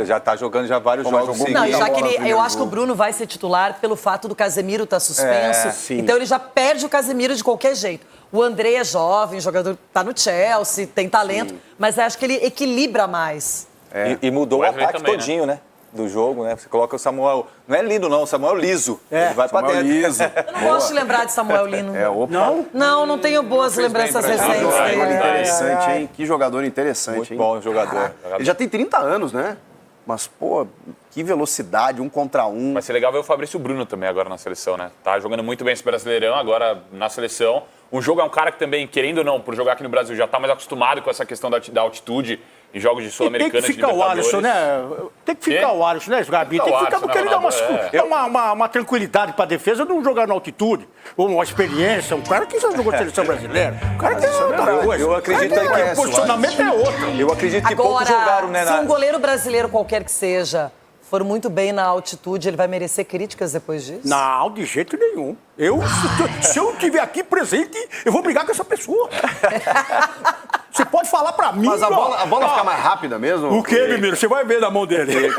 Já está jogando vários jogos seguidos. Não, já que eu acho que o Bruno vai ser titular pelo fato do Casemiro estar suspenso. Então ele já perde o Casemiro de qualquer jeito. O André é jovem, jogador está no Chelsea, tem talento, mas acho que ele equilibra mais. E mudou o ataque também, todinho, né? Do jogo, né? Você coloca o Samuel... Não é Lino, não. O Samuel Liso. Ele vai pra dentro. Liso. Eu não gosto de lembrar de Samuel Lino. Não tenho boas lembranças recentes dele. Interessante, hein? Que jogador interessante, muito bom jogador. Ele já tem 30 anos, né? Mas, pô, que velocidade, 1 contra 1. Vai ser legal ver o Fabrício Bruno também agora na seleção, né? Tá jogando muito bem esse Brasileirão, agora na seleção. O jogo é um cara que também, querendo ou não, por jogar aqui no Brasil, já está mais acostumado com essa questão da altitude em jogos de Sul-Americana. Tem que ficar o Alisson, né? Tem que ficar o Alisson, né, Gabi? Tem que ficar porque ele dá uma tranquilidade pra defesa, não jogar na altitude. Uma experiência, um cara que já jogou seleção brasileira. O cara que eu acredito que o posicionamento é outro. Eu acredito que poucos jogaram, né? Se um goleiro brasileiro qualquer que seja for muito bem na altitude, ele vai merecer críticas depois disso? Não, de jeito nenhum. Se eu estiver aqui presente, eu vou brigar com essa pessoa. Você pode falar pra mim. Mas a bola fica mais rápida mesmo? O quê, Mimiro? Você vai ver na mão dele.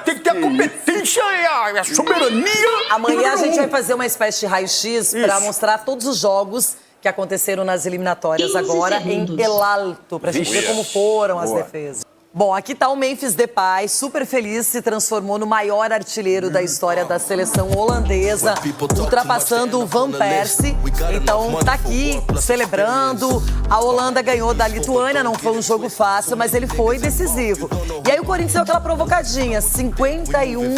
Tem que ter a competência e a soberania. Amanhã a gente vai fazer uma espécie de raio-x para mostrar todos os jogos que aconteceram nas eliminatórias agora em El Alto, pra gente ver como foram as defesas. Bom, aqui tá o Memphis Depay, super feliz, se transformou no maior artilheiro da história da seleção holandesa, ultrapassando o Van Persie. Então tá aqui celebrando. A Holanda ganhou da Lituânia, não foi um jogo fácil, mas ele foi decisivo. E aí o Corinthians deu aquela provocadinha, 51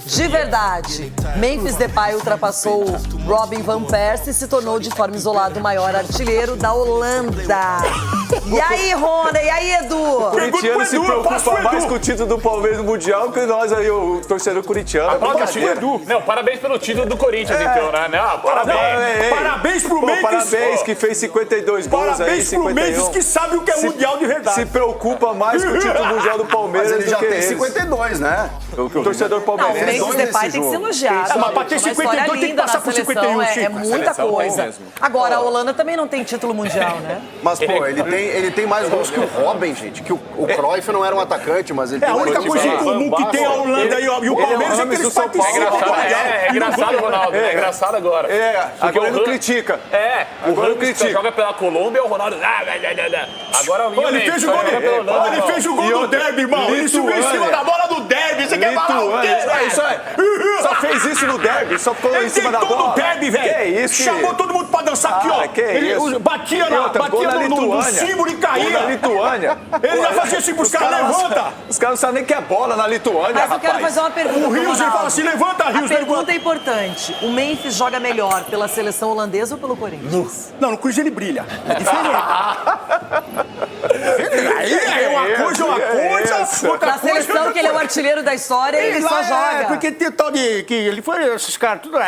de verdade. Memphis Depay ultrapassou Robin Van Persie e se tornou de forma isolada o maior artilheiro da Holanda. E aí, Rony? E aí, Edu? Se preocupa mais com o título do Palmeiras no Mundial que nós aí, o torcedor corintiano. Não, parabéns pelo título do Corinthians, então, né? Não, parabéns. Parabéns pro Memphis. Parabéns, que fez 52 gols aí. Parabéns pro Memphis, que sabe o que é Mundial de verdade. Se preocupa mais com o título mundial do Palmeiras. Mas ele já tem 52, né? O torcedor palmeirense. Não, o Memphis Depay tem que ser elogiado. Mas pra ter 52 tem que passar por 51, é muita coisa. Agora, a Holanda também não tem título mundial, né? Mas, pô, ele tem mais gols que o Robin, gente. Que o Cruyff não era um atacante, mas ele tem a única coisa em comum que tem a Holanda e o Palmeiras é que eles participam. É engraçado, Ronaldo. É engraçado agora. Agora ele não critica. Agora ele joga pela Colômbia e o Ronaldo... Agora o ele fez o gol ele fez o gol do derby, irmão. Ele subiu em cima da bola do derby. Você quer falar o quê? Isso aí. Só fez isso no derby. Só ficou em cima da bola. No derby, velho. Que isso? Chamou todo mundo pra dançar aqui, ó. Ele batia no símbolo e caía. Na Lituânia. Ele já fazia assim pros caras, levanta. Os caras não sabem nem que é bola na Lituânia, Mas eu quero fazer uma pergunta. O Rios, ele fala assim, levanta, Rios. A pergunta é importante. O Memphis joga melhor pela seleção holandesa ou pelo Corinthians? Não, no Corinthians ele brilha. É diferente. Aí uma coisa, outra Na seleção que ele é o artilheiro da história, ele só joga. Porque tem tal de... que ele foi... Esses caras, tudo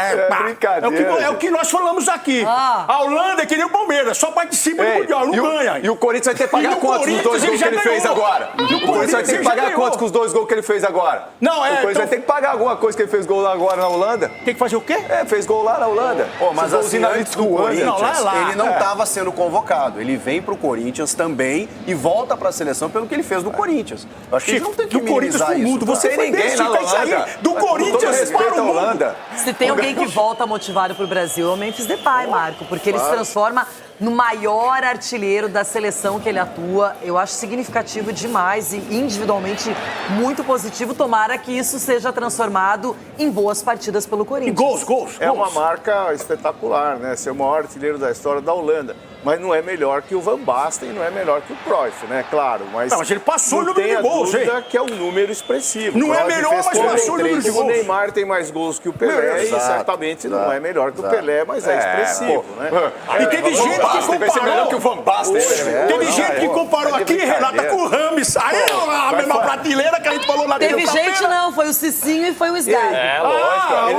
brincadeira. É o que nós falamos aqui. A Holanda é que nem o Palmeiras, só participa do Mundial, não ganha. E o Corinthians vai ter que pagar quantos dos 2 gols que ele fez agora? O Corinthians vai ter que pagar quantos com os 2 gols que ele fez agora? Não, o Corinthians vai ter que pagar alguma coisa que ele fez gol lá agora na Holanda. Tem que fazer o quê? Fez gol lá na Holanda. Mas assim, na antes do Corinthians, ele não estava sendo convocado. Ele vem pro Corinthians também e volta pra seleção pelo que ele fez no Corinthians. Eu acho que ele não tem que do Corinthians pro mundo. Você foi ninguém na Holanda. Do Corinthians para o Holanda. Se tem alguém que volta motivado pro Brasil, é o Memphis Depay, Marco. Porque ele se transforma no maior artilheiro da seleção que ele atua. Eu acho significativo demais e individualmente muito positivo. Tomara que isso seja transformado em boas partidas pelo Corinthians. Gols. É uma marca espetacular, né? Ser o maior artilheiro da história da Holanda. Mas não é melhor que o Van Basten e não é melhor que o Cruyff, né? Claro, mas ele passou o número de gols, hein? Que é um número expressivo. Não é melhor, mas passou o número de gols. O Neymar tem mais gols que o Pelé e certamente não é melhor que o Pelé, mas é expressivo, né? E teve gente que comparou... que o Van Basten. Teve gente que comparou aqui, Renata, com o Rames. Aí a mesma prateleira que a gente falou na Teve gente não, foi o Cicinho e foi o Sky.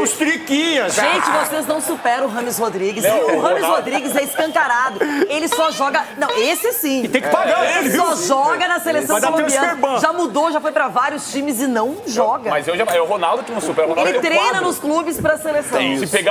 Os triquinhas. Gente, vocês não superam o Rames Rodrigues. O Rames Rodrigues é escancarado. Ele só joga... Não, esse sim. E tem que pagar ele, só joga na seleção colombiana. Já mudou, já foi pra vários times e não joga. Mas é o Ronaldo que não supera. O Ronaldo ele treina nos clubes pra seleção.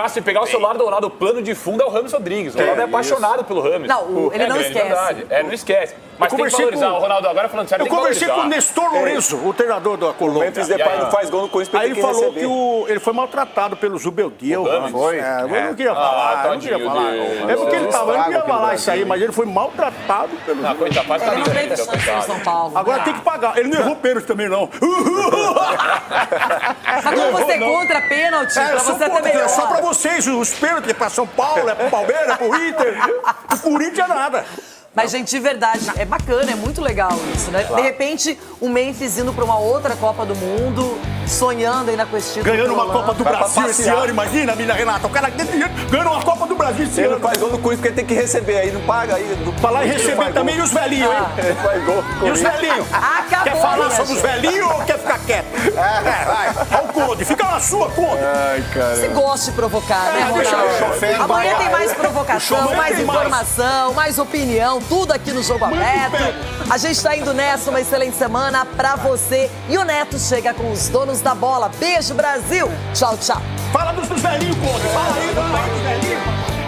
Se pegar o celular do Ronaldo, o plano de fundo é o Rames Rodrigues. O Ronaldo é apaixonado pelo Rames. Não, ele não esquece. Verdade. Não esquece. Mas tem que valorizar o Ronaldo agora, falando sério, eu conversei com o Nestor Lourenço, o treinador da Colômbia. O Memphis Depay não faz gol no Corinthians. Aí ele falou que ele foi maltratado pelo Zubeldia. Eu não queria falar, É porque ele tava, eu não queria falar isso aí, mas ele foi maltratado pelo Zubeldia. Ele não teve chance no São Paulo. Agora tem que pagar. Ele não errou pênalti também, não. Mas como você é contra pênalti, pra você até melhor. É só pra vocês, os pênaltis, é pra São Paulo, é pro Palmeiras, é pro Inter. O Corinthians é nada. Mas, gente, de verdade, é bacana, é muito legal isso, né? Claro. De repente, o Memphis indo pra uma outra Copa do Mundo sonhando ainda com esse título. Ganhando uma pelo Copa do Holanda. Brasil esse ano, imagina, Mina Renata. O cara ganhando uma Copa do Brasil esse Ele ano. não faz gol no Corinthians porque tem que receber aí, não paga aí. Falar em receber também e os velhinhos, hein? Faz gol. E os velhinhos? Acabou, Quer falar minha sobre os gente. velhinhos ou quer ficar quieto? Vai. Olha o Conde, fica na sua, Conde. Ai, cara. Você gosta de provocar, né, deixa Ronaldo? eu chofer, Amanhã vai. tem mais provocação, mais informação, mais opinião, tudo aqui no Jogo Aberto. A gente tá indo nessa, uma excelente semana pra você. E o Neto chega com os donos da bola. Beijo, Brasil. Tchau, tchau. Fala dos velhinhos, Conde. Fala aí dos velhinhos.